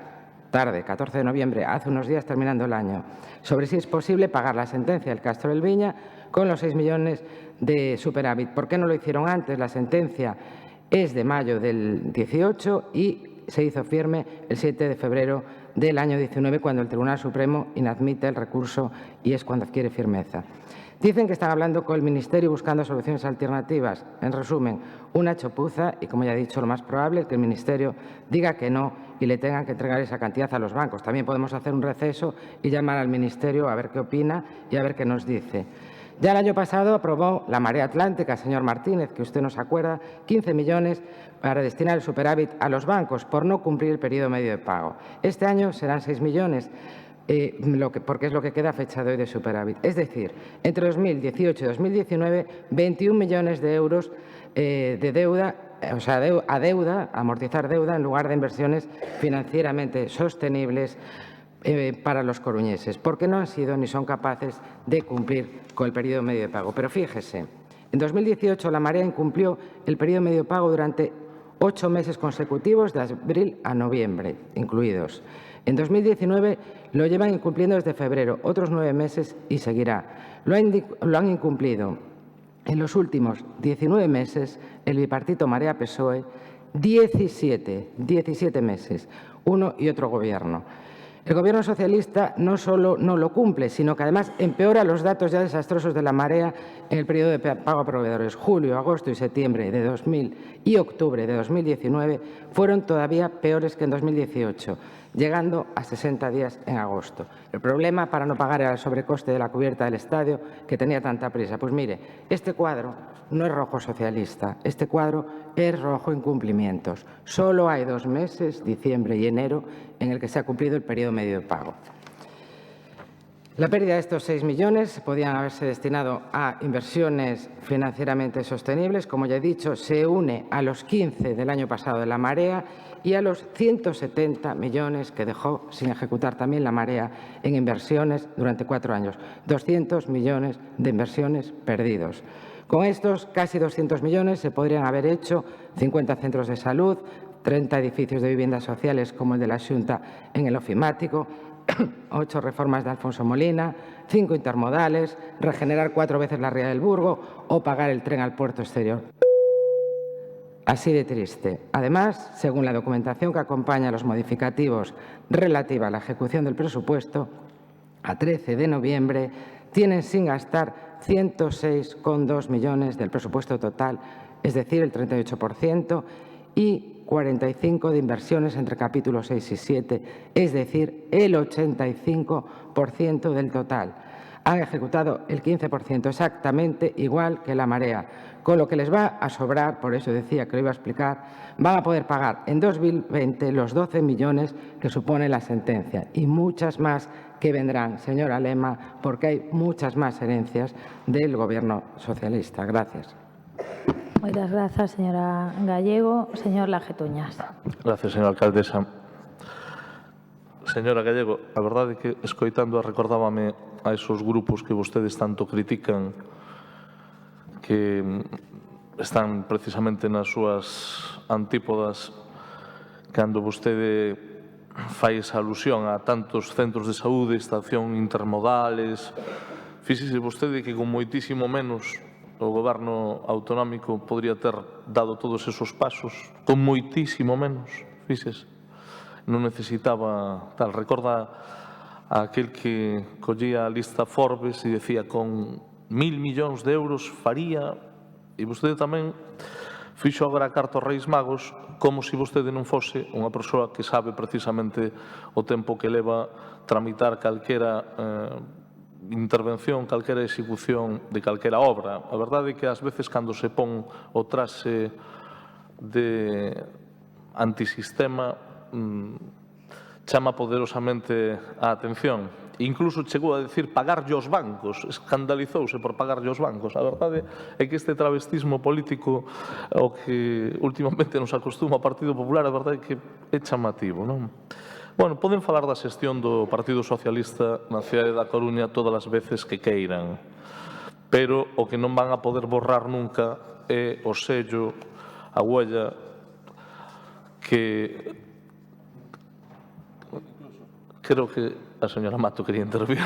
14 de noviembre, hace unos días terminando el año, sobre si es posible pagar la sentencia del Castro del Viña con los 6 millones de superávit. ¿Por qué no lo hicieron antes? La sentencia es de mayo del 18 y se hizo firme el 7 de febrero del año 19, cuando el Tribunal Supremo inadmite el recurso y es cuando adquiere firmeza. Dicen que están hablando con el Ministerio buscando soluciones alternativas. En resumen, una chapuza y, como ya he dicho, lo más probable es que el Ministerio diga que no y le tengan que entregar esa cantidad a los bancos. También podemos hacer un receso y llamar al Ministerio a ver qué opina y a ver qué nos dice. Ya el año pasado aprobó la Marea Atlántica, señor Martínez, que usted nos acuerda, 15 millones para destinar el superávit a los bancos por no cumplir el periodo medio de pago. Este año serán 6 millones. Porque es lo que queda a fecha de hoy de superávit. Es decir, entre 2018 y 2019, 21 millones de euros de deuda, o sea, a amortizar deuda en lugar de inversiones financieramente sostenibles para los coruñeses, porque no han sido ni son capaces de cumplir con el periodo medio de pago. Pero fíjese, en 2018 la Marea incumplió el periodo medio de pago durante 8 meses consecutivos, de abril a noviembre incluidos. En 2019 lo llevan incumpliendo desde febrero, otros 9 meses y seguirá. Lo han incumplido en los últimos 19 meses el bipartito Marea-PSOE, 17 meses, uno y otro gobierno. El Gobierno socialista no solo no lo cumple, sino que además empeora los datos ya desastrosos de la Marea en el periodo de pago a proveedores. Julio, agosto y septiembre de 2000 y octubre de 2019 fueron todavía peores que en 2018, llegando a 60 días en agosto. El problema para no pagar era el sobrecoste de la cubierta del estadio, que tenía tanta prisa. Pues mire, este cuadro no es rojo socialista, este cuadro es rojo incumplimientos. Solo hay 2 meses, diciembre y enero, en el que se ha cumplido el periodo medio de pago. La pérdida de estos 6 millones podían haberse destinado a inversiones financieramente sostenibles. Como ya he dicho, se une a los 15 del año pasado de la Marea y a los 170 millones que dejó sin ejecutar también la Marea en inversiones durante 4 años. 200 millones de inversiones perdidos. Con estos casi 200 millones se podrían haber hecho 50 centros de salud, 30 edificios de viviendas sociales como el de la Xunta en el Ofimático, 8 reformas de Alfonso Molina, 5 intermodales, regenerar 4 veces la ría del Burgo o pagar el tren al puerto exterior. Así de triste. Además, según la documentación que acompaña a los modificativos relativa a la ejecución del presupuesto, a 13 de noviembre tienen sin gastar 106,2 millones del presupuesto total, es decir, el 38%, y 45 de inversiones entre capítulos 6 y 7, es decir, el 85% del total. han ejecutado el 15%, exactamente igual que la Marea, con lo que les va a sobrar, por eso decía que lo iba a explicar, van a poder pagar en 2020 los 12 millones que supone la sentencia y muchas más que vendrán, señora Lema, porque hay muchas más herencias del Gobierno socialista. Gracias. Moitas grazas, señora Gallego. Señor Laje-Tuñas. Gracias, señora alcaldesa. Señora Gallego, a verdade é que escoitando recordábame a esos grupos que vostedes tanto critican, que están precisamente nas súas antípodas cando vostede fai esa alusión a tantos centros de saúde, estación intermodales. Fíxese vostede que con moitísimo menos o goberno autonómico podría ter dado todos esos pasos, con moitísimo menos, fíxese. Non necesitaba tal. Recorda a aquel que collía a lista Forbes e decía con 1.000 millóns de euros faría, e vostede tamén fixo agora a carta aos Reis Magos como se vostede non fose unha persoa que sabe precisamente o tempo que leva tramitar calquera intervención, calquera execución de calquera obra. A verdade é que ás veces cando se pon o traxe de antisistema chama poderosamente a atención. Incluso chegou a decir pagarlle aos bancos, escandalizouse por pagarlle aos bancos. A verdade é que este travestismo político ao que últimamente nos acostuma o Partido Popular, a verdade é que é chamativo, non? Bueno, poden falar da xestión do Partido Socialista na cidade da Coruña todas as veces que queiran, pero o que non van a poder borrar nunca é o sello, a huella que creo que a señora Mato quería intervir.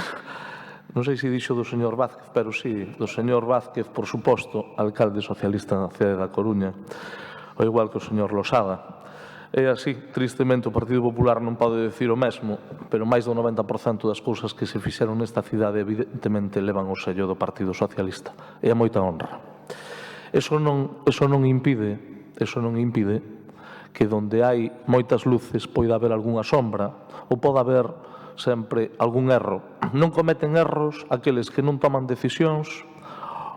Non sei se dixo do señor Vázquez, pero sí, do señor Vázquez, por suposto, alcalde socialista na cidade da Coruña, ao igual que o señor Losada. É así, tristemente, o Partido Popular non pode decir o mesmo, pero máis do 90% das cousas que se fixeron nesta cidade evidentemente levan o sello do Partido Socialista. É a moita honra. Eso non impide que donde hai moitas luces poida haber algunha sombra ou pode haber sempre algún erro. Non cometen erros aqueles que non toman decisións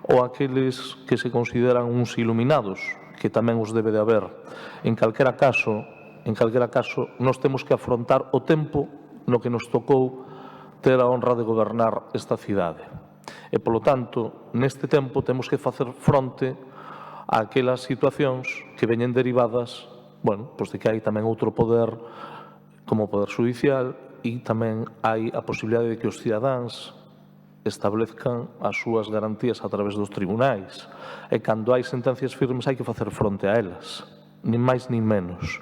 ou aqueles que se consideran uns iluminados, que tamén os debe de haber. En calquera caso, nós temos que afrontar o tempo no que nos tocou ter a honra de gobernar esta cidade. E, polo tanto, neste tempo temos que facer fronte a aquelas situacións que veñen derivadas, bueno, pois de que hai tamén outro poder como o poder judicial e tamén hai a posibilidade de que os cidadáns establezcan as súas garantías a través dos tribunais. E cando hai sentencias firmes hai que facer fronte a elas, nin máis nin menos.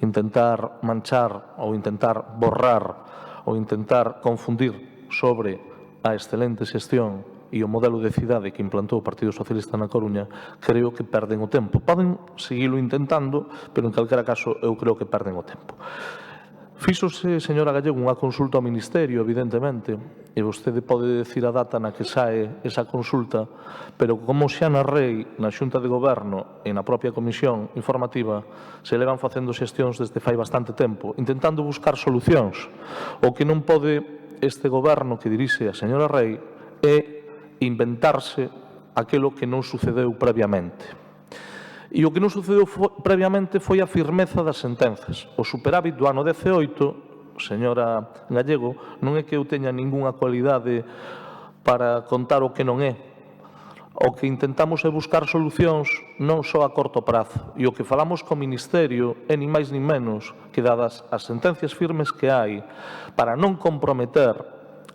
Intentar manchar ou intentar borrar ou intentar confundir sobre a excelente xestión e o modelo de cidade que implantou o Partido Socialista na Coruña, creo que perden o tempo. Poden seguilo intentando, pero en calquera caso eu creo que perden o tempo. Fíxose, señora Gallego, unha consulta ao Ministerio, evidentemente, e vostede pode decir a data na que sae esa consulta, pero como xa na Rei, na Xunta de Goberno e na propia Comisión Informativa, se levan facendo xestións desde fai bastante tempo, intentando buscar solucións. O que non pode este goberno que dirixe a señora Rei é inventarse aquilo que non sucedeu previamente. E o que non sucedeu previamente foi a firmeza das sentenzas. O superávit do ano 18, señora Gallego, non é que eu teña ningunha cualidade para contar o que non é. O que intentamos é buscar solucións non só a corto prazo. E o que falamos co Ministerio é nin máis nin menos que, dadas as sentencias firmes que hai, para non comprometer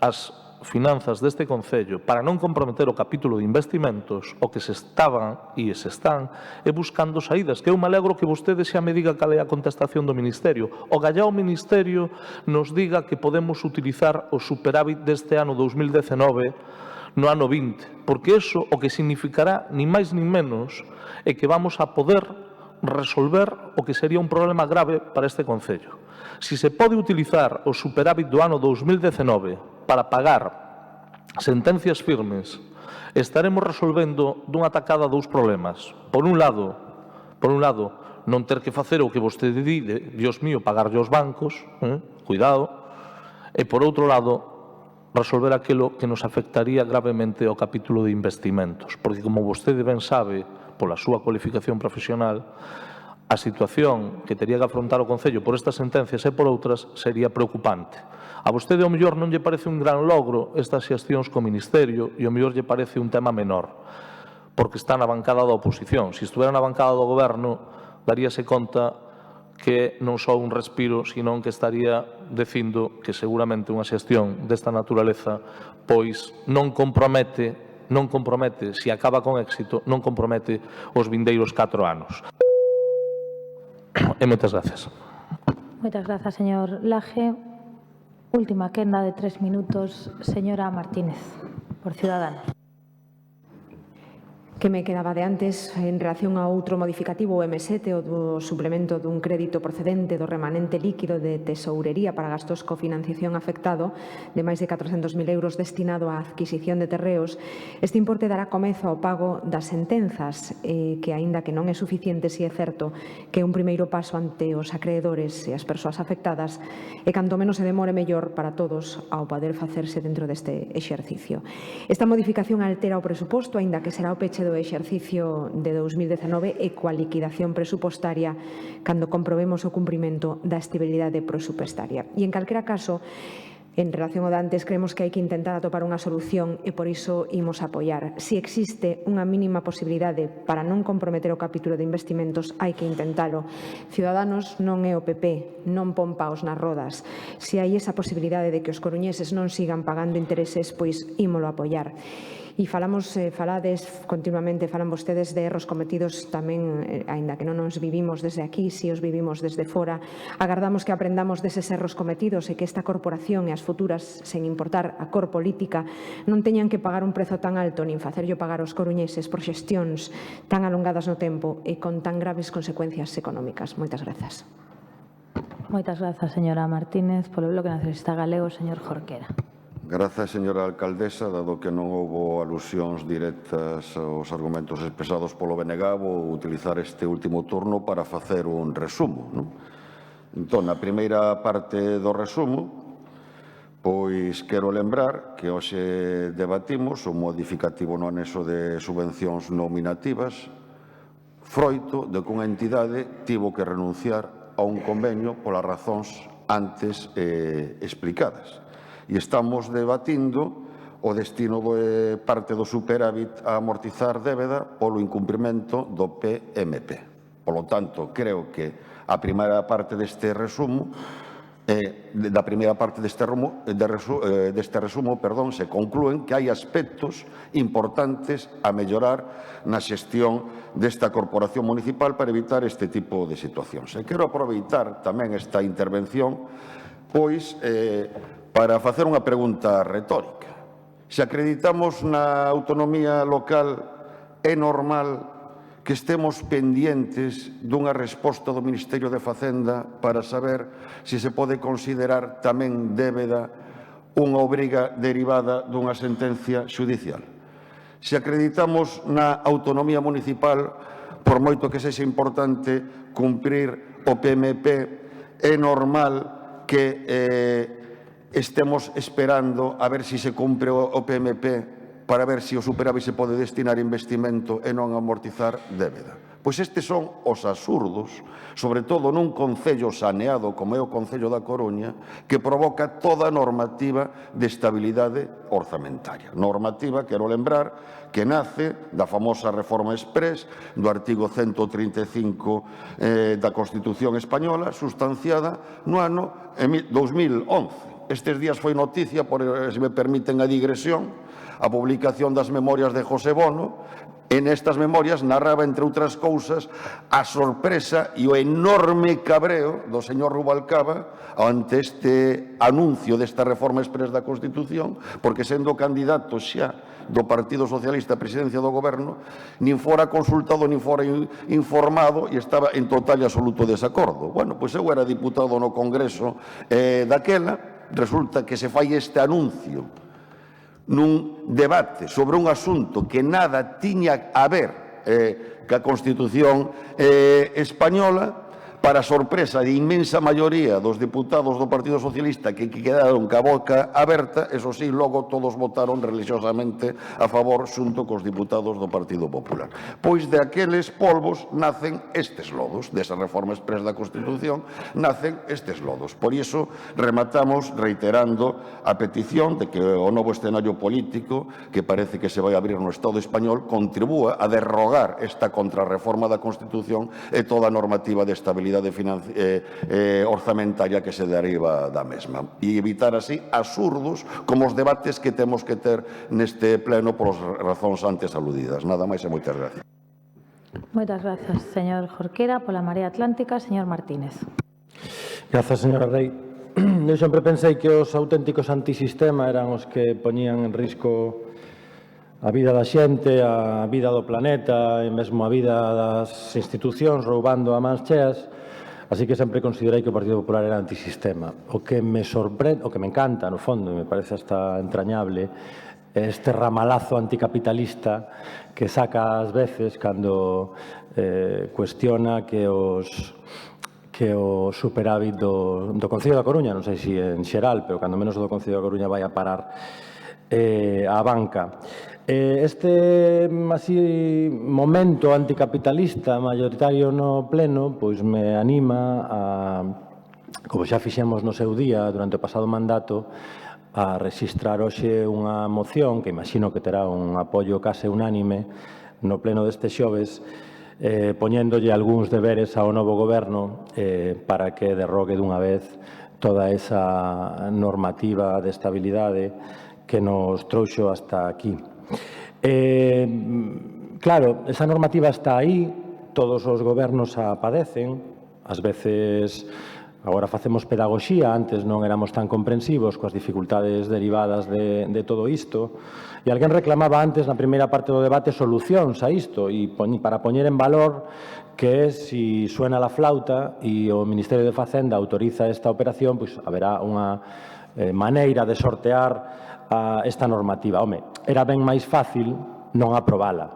as finanzas deste Concello, para non comprometer o capítulo de investimentos, o que se estaban e se están é buscando saídas, que eu me alegro que vostede xa me diga cal é a contestación do Ministerio. O gallá o Ministerio nos diga que podemos utilizar o superávit deste ano 2019 no ano 20, porque iso o que significará nin máis nin menos é que vamos a poder resolver o que sería un problema grave para este Concello. Si se pode utilizar o superávit do ano 2019 para pagar sentencias firmes, estaremos resolvendo dunha tacada dous problemas. Por un lado, non ter que facer o que vostede di de, Dios mío, pagarlle aos bancos, cuidado, e por outro lado, resolver aquilo que nos afectaría gravemente ao capítulo de investimentos, porque como vostede ben sabe, pola súa cualificación profesional, a situación que tería que afrontar o Concello por estas sentencias e por outras sería preocupante. A vostede, ao mellor, non lle parece un gran logro estas xestións co Ministerio e ao mellor lle parece un tema menor, porque está na bancada da oposición. Se estuvera na bancada do Goberno, daríase conta que non só un respiro, senón que estaría dicindo que seguramente unha xestión desta naturaleza pois non compromete, se acaba con éxito, non compromete os vindeiros 4 anos. E moitas gracias. Moitas grazas, señor Laje. Última quenda de 3 minutos, señora Martínez, por Ciudadanos. Que me quedaba de antes en relación a outro modificativo, o M7, o do suplemento dun crédito procedente do remanente líquido de tesourería para gastos cofinanciación afectado de máis de 400.000 euros destinado á adquisición de terreos. Este importe dará comezo ao pago das sentenzas, que, aínda que non é suficiente, si é certo que é un primeiro paso ante os acreedores e as persoas afectadas, e canto menos se demore mellor para todos ao poder facerse dentro deste exercicio. Esta modificación altera o presuposto, aínda que será o peche do exercicio de 2019 e coa liquidación presupostaria cando comprobemos o cumprimento da estabilidade presupostaria. E, en calquera caso, en relación ao de antes, creemos que hai que intentar atopar unha solución e por iso imos apoiar. Se existe unha mínima posibilidade para non comprometer o capítulo de investimentos, hai que intentalo. Ciudadanos non é o PP, non pon paos nas rodas. Se hai esa posibilidade de que os coruñeses non sigan pagando intereses, pois ímolo apoiar. E falades continuamente, falan vostedes de erros cometidos tamén, aínda que non nos vivimos desde aquí, si os vivimos desde fora. Agardamos que aprendamos deses erros cometidos e que esta corporación e as futuras, sen importar a cor política, non teñan que pagar un prezo tan alto nin facerllo pagar aos coruñeses por xestións tan alongadas no tempo e con tan graves consecuencias económicas. Moitas grazas. Moitas grazas, señora Martínez. Polo Bloque Nacionalista Galego, señor Jorquera. Grazas, señora alcaldesa, dado que non houbo alusións directas aos argumentos expresados polo BNG, vou utilizar este último turno para facer un resumo. Entón, na primeira parte do resumo, pois quero lembrar que hoxe debatimos o modificativo no anexo de subvencións nominativas, froito de que unha entidade tivo que renunciar a un convenio polas razóns antes explicadas. E estamos debatindo o destino de parte do superávit a amortizar débeda polo incumprimento do PMP. Polo tanto, creo que a primeira parte deste resumo se conclúen que hai aspectos importantes a mellorar na xestión desta corporación municipal para evitar este tipo de situacións. E quero aproveitar tamén esta intervención pois para facer unha pregunta retórica. Se acreditamos na autonomía local, é normal que estemos pendientes dunha resposta do Ministerio de Facenda para saber se se pode considerar tamén débeda unha obriga derivada dunha sentencia xudicial. Se acreditamos na autonomía municipal, por moito que sexa importante cumprir o PMP, é normal que estemos esperando a ver se se cumpre o PMP para ver se o superávit se pode destinar a investimento e non a amortizar débeda. Pois estes son os absurdos, sobre todo nun concello saneado como é o Concello da Coruña, que provoca toda a normativa de estabilidade orzamentaria. Normativa, quero lembrar, que nace da famosa reforma exprés do artigo 135 da Constitución española, sustanciada no ano 2011. Estes días foi noticia, se me permiten a digresión, a publicación das memorias de José Bono. En estas memorias narraba, entre outras cousas, a sorpresa e o enorme cabreo do señor Rubalcaba ante este anuncio desta reforma exprés da Constitución, porque sendo candidato xa do Partido Socialista a presidencia do Goberno, nin fora consultado, nin fora informado e estaba en total e absoluto desacordo. Bueno, pois eu era diputado no Congreso daquela. Resulta que se fai este anuncio nun debate sobre un asunto que nada tiña a ver ca Constitución española para sorpresa de inmensa maioría dos diputados do Partido Socialista que quedaron ca boca aberta, eso sí, logo todos votaron religiosamente a favor xunto cos diputados do Partido Popular. Pois de aqueles polvos nacen estes lodos, desa reforma exprés da Constitución, nacen estes lodos. Por iso rematamos reiterando a petición de que o novo escenario político que parece que se vai abrir no Estado español contribúa a derrogar esta contrarreforma da Constitución e toda a normativa de estabilidade orzamentaria que se deriva da mesma e evitar así absurdos como os debates que temos que ter neste pleno por razóns antes aludidas. Nada máis e moitas gracias. Moitas grazas, señor Jorquera. Pola Marea Atlántica, señor Martínez. Grazas, señora Rei. Eu sempre pensei que os auténticos antisistema eran os que poñían en risco a vida da xente, a vida do planeta e mesmo a vida das institucións roubando a mans cheas. Así que sempre considerei que o Partido Popular era antisistema. O que me sorprende, o que me encanta, no fondo, me parece hasta entrañable, é este ramalazo anticapitalista que saca ás veces cando cuestiona que o superávit do Concello da Coruña, non sei se en xeral, pero cando menos o do Concello da Coruña vai a parar á banca. Este momento anticapitalista maioritario no pleno pois me anima a, como xa fixemos no seu día durante o pasado mandato, a rexistrar hoxe unha moción que imagino que terá un apoio case unánime no pleno deste xoves, poñéndolle algúns deberes ao novo goberno para que derrogue dunha vez toda esa normativa de estabilidade que nos trouxo hasta aquí. Claro, esa normativa está aí, todos os gobernos a padecen, ás veces agora facemos pedagogía, antes non éramos tan comprensivos coas dificultades derivadas de todo isto, e alguén reclamaba antes na primeira parte do debate solucións a isto, e para poñer en valor que si suena la flauta e o Ministerio de Facenda autoriza esta operación, pois haberá unha maneira de sortear esta normativa. Home, era ben máis fácil non aprobala.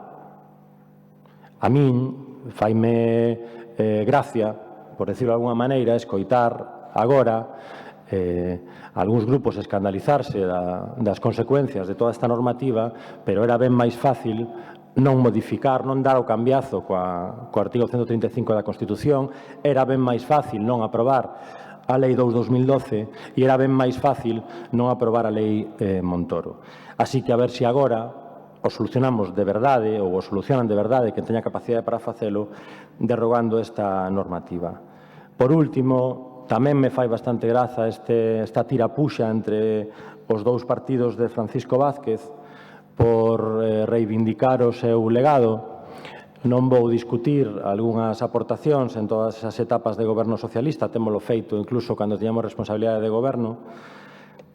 A min faime gracia, por decirlo de alguna maneira, escoitar agora algúns grupos escandalizarse das consecuencias de toda esta normativa, pero era ben máis fácil non modificar, non dar o cambiazo co artigo 135 da Constitución, era ben máis fácil non aprobar a Lei 2/2012 e era ben máis fácil non aprobar a Lei Montoro. Así que a ver se agora o solucionamos de verdade ou o solucionan de verdade quen teña capacidade para facelo derrogando esta normativa. Por último, tamén me fai bastante graza esta tirapuxa entre os dous partidos de Francisco Vázquez por reivindicar o seu legado. Non vou discutir algunhas aportacións en todas esas etapas de goberno socialista, témolo feito incluso cando tiñamos responsabilidade de goberno,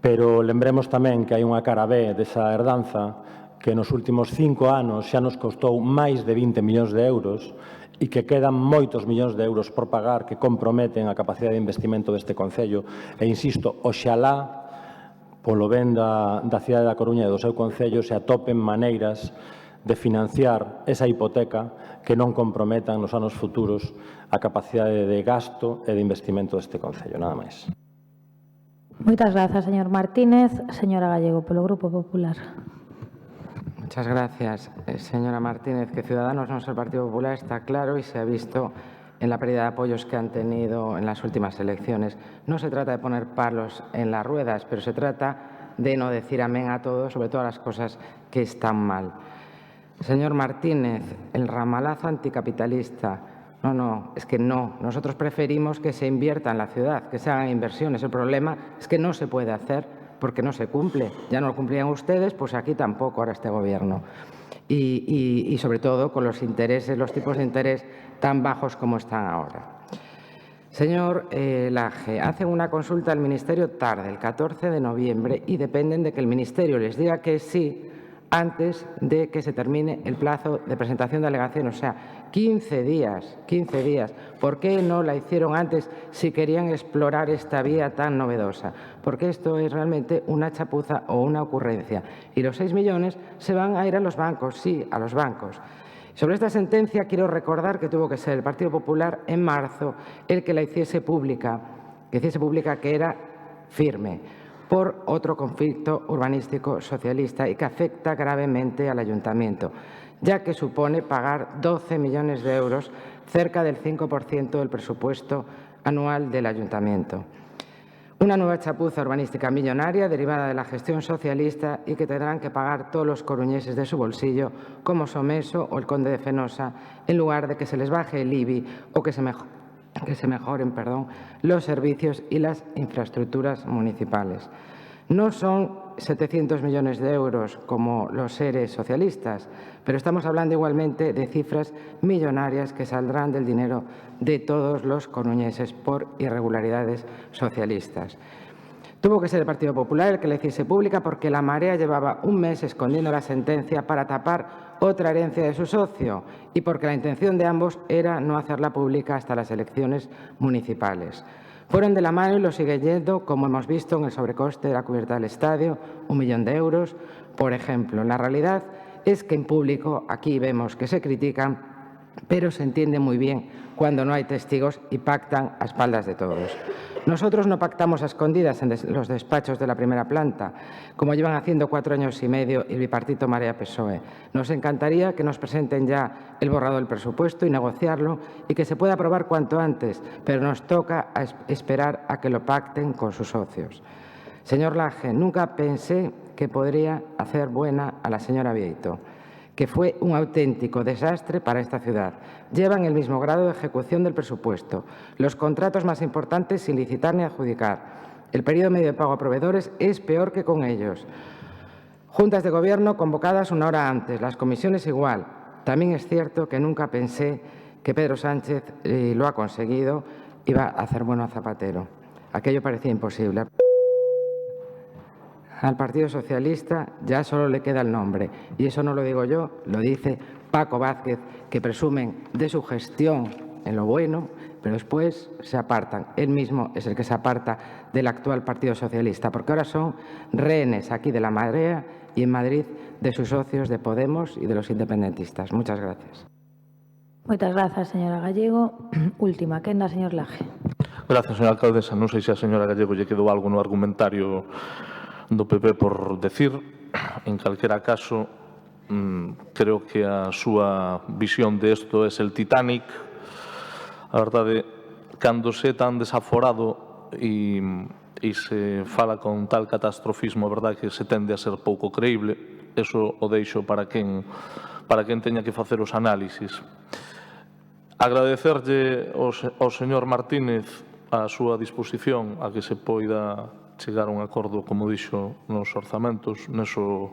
pero lembremos tamén que hai unha cara B desa herdanza que nos últimos 5 anos xa nos costou máis de 20 millóns de euros e que quedan moitos millóns de euros por pagar que comprometen a capacidade de investimento deste Concello. E insisto, oxalá, polo ben da cidade da Coruña e do seu Concello, se atopen maneiras de financiar esa hipoteca que non comprometan nos anos futuros a capacidade de gasto e de investimento deste Concello. Nada máis. Moitas grazas, señor Martínez. Señora Gallego, polo Grupo Popular. Muchas gracias, señora Martínez. Que Ciudadanos no es el Partido Popular está claro y se ha visto en la pérdida de apoyos que han tenido en las últimas elecciones. No se trata de poner palos en las ruedas, pero se trata de no decir amén a todo, sobre todo a las cosas que están mal. Señor Martínez, el ramalazo anticapitalista. No, es que no. Nosotros preferimos que se invierta en la ciudad, que se hagan inversiones. El problema es que no se puede hacer porque no se cumple. Ya no lo cumplían ustedes, pues aquí tampoco, ahora este Gobierno. Y sobre todo con los intereses, los tipos de interés tan bajos como están ahora. Señor Laje, hacen una consulta al Ministerio tarde, el 14 de noviembre, y dependen de que el Ministerio les diga que sí antes de que se termine el plazo de presentación de alegaciones. O sea, 15 días. 15 días. ¿Por qué no la hicieron antes si querían explorar esta vía tan novedosa? Porque esto es realmente una chapuza o una ocurrencia. Y los 6 millones se van a ir a los bancos, sí, a los bancos. Sobre esta sentencia quiero recordar que tuvo que ser el Partido Popular en marzo el que la hiciese pública, que era firme, por otro conflicto urbanístico socialista y que afecta gravemente al Ayuntamiento, ya que supone pagar 12 millones de euros, cerca del 5% del presupuesto anual del Ayuntamiento. Una nueva chapuza urbanística millonaria derivada de la gestión socialista y que tendrán que pagar todos los coruñeses de su bolsillo, como Someso o el Conde de Fenosa, en lugar de que se les baje el IBI o que se mejoren los servicios y las infraestructuras municipales. No son 700 millones de euros como los ERE socialistas, pero estamos hablando igualmente de cifras millonarias que saldrán del dinero de todos los coruñeses por irregularidades socialistas. Tuvo que ser el Partido Popular el que la hiciese pública porque la Marea llevaba un mes escondiendo la sentencia para tapar otra herencia de su socio y porque la intención de ambos era no hacerla pública hasta las elecciones municipales. Fueron de la mano y lo sigue yendo, como hemos visto en el sobrecoste de la cubierta del estadio, 1 millón de euros, por ejemplo. La realidad es que en público aquí vemos que se critican, pero se entiende muy bien cuando no hay testigos y pactan a espaldas de todos. Nosotros no pactamos a escondidas en los despachos de la primera planta, como llevan haciendo 4 años y medio el bipartito Marea-PSOE. Nos encantaría que nos presenten ya el borrador del presupuesto y negociarlo y que se pueda aprobar cuanto antes, pero nos toca esperar a que lo pacten con sus socios. Señor Laje, nunca pensé que podría hacer buena a la señora Bieito, que fue un auténtico desastre para esta ciudad. Llevan el mismo grado de ejecución del presupuesto, los contratos más importantes sin licitar ni adjudicar. El periodo medio de pago a proveedores es peor que con ellos. Juntas de Gobierno convocadas 1 hora antes, las comisiones igual. También es cierto que nunca pensé que Pedro Sánchez lo ha conseguido, iba a hacer bueno a Zapatero. Aquello parecía imposible. Al Partido Socialista ya solo le queda el nombre, y eso no lo digo yo, lo dice Paco Vázquez, que presumen de su gestión en lo bueno, pero después se apartan. Él mismo es el que se aparta del actual Partido Socialista, porque ahora son rehenes aquí de la Marea y en Madrid de sus socios de Podemos y de los independentistas. Muchas gracias. Moitas grazas, señora Gallego. Última quenda, señor Laje. Gracias, señora alcaldesa. Non sei se a señora Gallego lle quedou algo no argumentario do PP por decir. En calquera caso, creo que a súa visión de isto é el Titanic. A verdade, cando se tan desaforado e se fala con tal catastrofismo, a verdade que se tende a ser pouco creíble. Eso o deixo para quen teña que facer os análisis. Agradecerlle ao señor Martínez a súa disposición a que se poida chegar a un acordo, como dixo, nos orzamentos. Neso,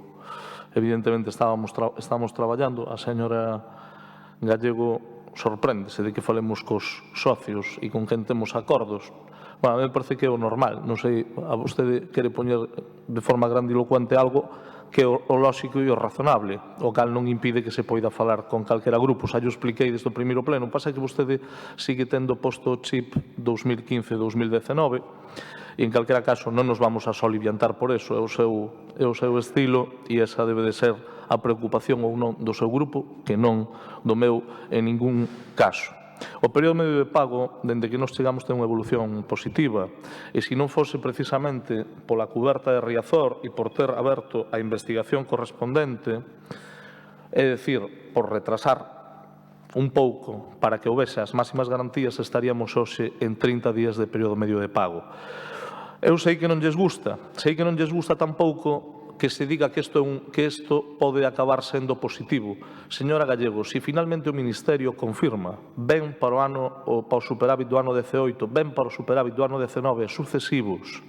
evidentemente, estamos traballando. A señora Gallego sorpréndese de que falemos cos socios e con quen temos acordos. Bueno, a mí me parece que é o normal. Non sei, a vostede quere poñer de forma grandilocuente algo que é o lóxico e o razonable, o cal non impide que se poida falar con calquera grupo. Xa yo expliquei desde o primeiro pleno. Pasa que vostede sigue tendo posto o chip 2015-2019 e, en calquera caso, non nos vamos a soliviantar por eso. É o seu estilo e esa debe de ser a preocupación ou non do seu grupo, que non do meu en ningún caso. O período medio de pago, dende que nos chegamos, ten unha evolución positiva. E se non fose precisamente pola cuberta de Riazor e por ter aberto a investigación correspondente, é dicir, por retrasar un pouco para que houvese as máximas garantías, estaríamos hoxe en 30 días de período medio de pago. Eu sei que non lles gusta tampouco que se diga que isto pode acabar sendo positivo. Señora Gallego, se finalmente o Ministerio confirma ben para o superávit do ano 18, ben para o superávit do ano 19 sucesivos,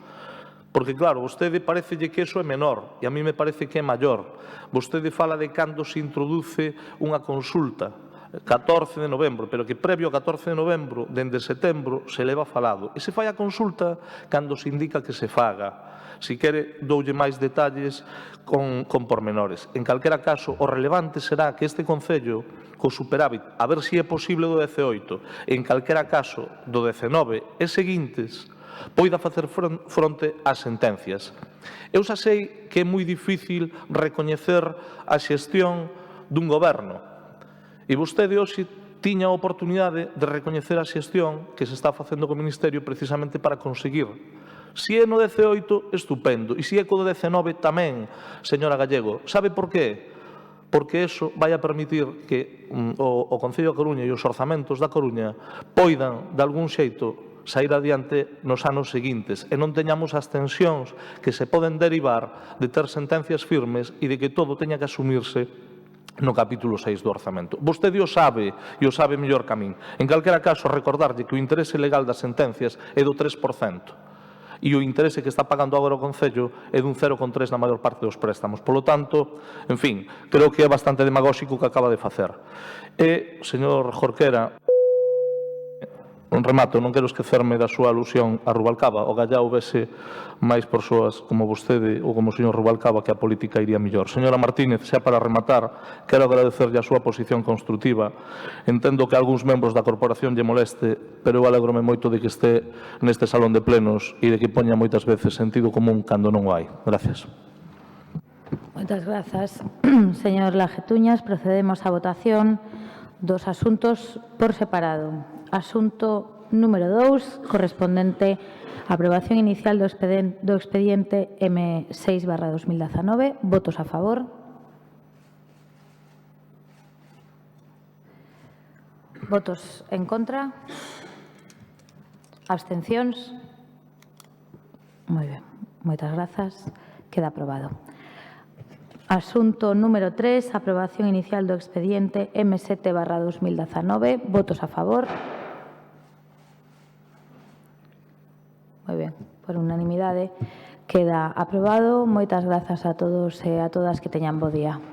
porque, claro, vostede parecelle que iso é menor e a mí me parece que é maior. Vostede fala de cando se introduce unha consulta, 14 de novembro, pero que previo ao 14 de novembro, dende setembro, se leva falado. E se fai a consulta cando se indica que se faga. Si quere, doulle máis detalles con pormenores. En calquera caso, o relevante será que este Concello, co superávit, a ver se é posible do 18, en calquera caso do 19 e seguintes, poida facer fronte ás sentencias. Eu xa sei que é moi difícil recoñecer a xestión dun goberno. E vostede hoxe tiña a oportunidade de recoñecer a xestión que se está facendo co Ministerio precisamente para conseguir. Si é no 18, estupendo. E si é co 19 tamén, señora Gallego. Sabe por qué? Porque iso vai a permitir que o Concello da Coruña e os orzamentos da Coruña poidan, de algún xeito, sair adiante nos anos seguintes e non teñamos as tensións que se poden derivar de ter sentencias firmes e de que todo teña que asumirse no capítulo 6 do orzamento. Vostede o sabe e o sabe mellor que a min. En calquera caso, recordarlle que o interese legal das sentencias é do 3%. E o interese que está pagando agora o Concello é dun 0,3 na maior parte dos préstamos. Polo tanto, en fin, creo que é bastante demagóxico o que acaba de facer. E, señor Jorquera, un remato, non quero esquecerme da súa alusión a Rubalcaba. O Gallao vese máis persoas como vostede ou como o señor Rubalcaba que a política iría mellor. Señora Martínez, xa para rematar, quero agradecerlle a súa posición constructiva. Entendo que a algúns membros da corporación lle moleste, pero eu alégrome moito de que este neste salón de plenos e de que poña moitas veces sentido común cando non o hai. Gracias. Moitas grazas, señor Lajetuñas. Procedemos á votación dos asuntos por separado. Asunto número 2, correspondente á aprobación inicial do expediente M6/2019. Votos a favor. Votos en contra. Abstencións. Moi ben, moitas grazas. Queda aprobado. Asunto número 3, aprobación inicial do expediente M7/2019. Votos a favor. Moi ben, por unanimidade queda aprobado. Moitas grazas a todos e a todas, que teñan bo día.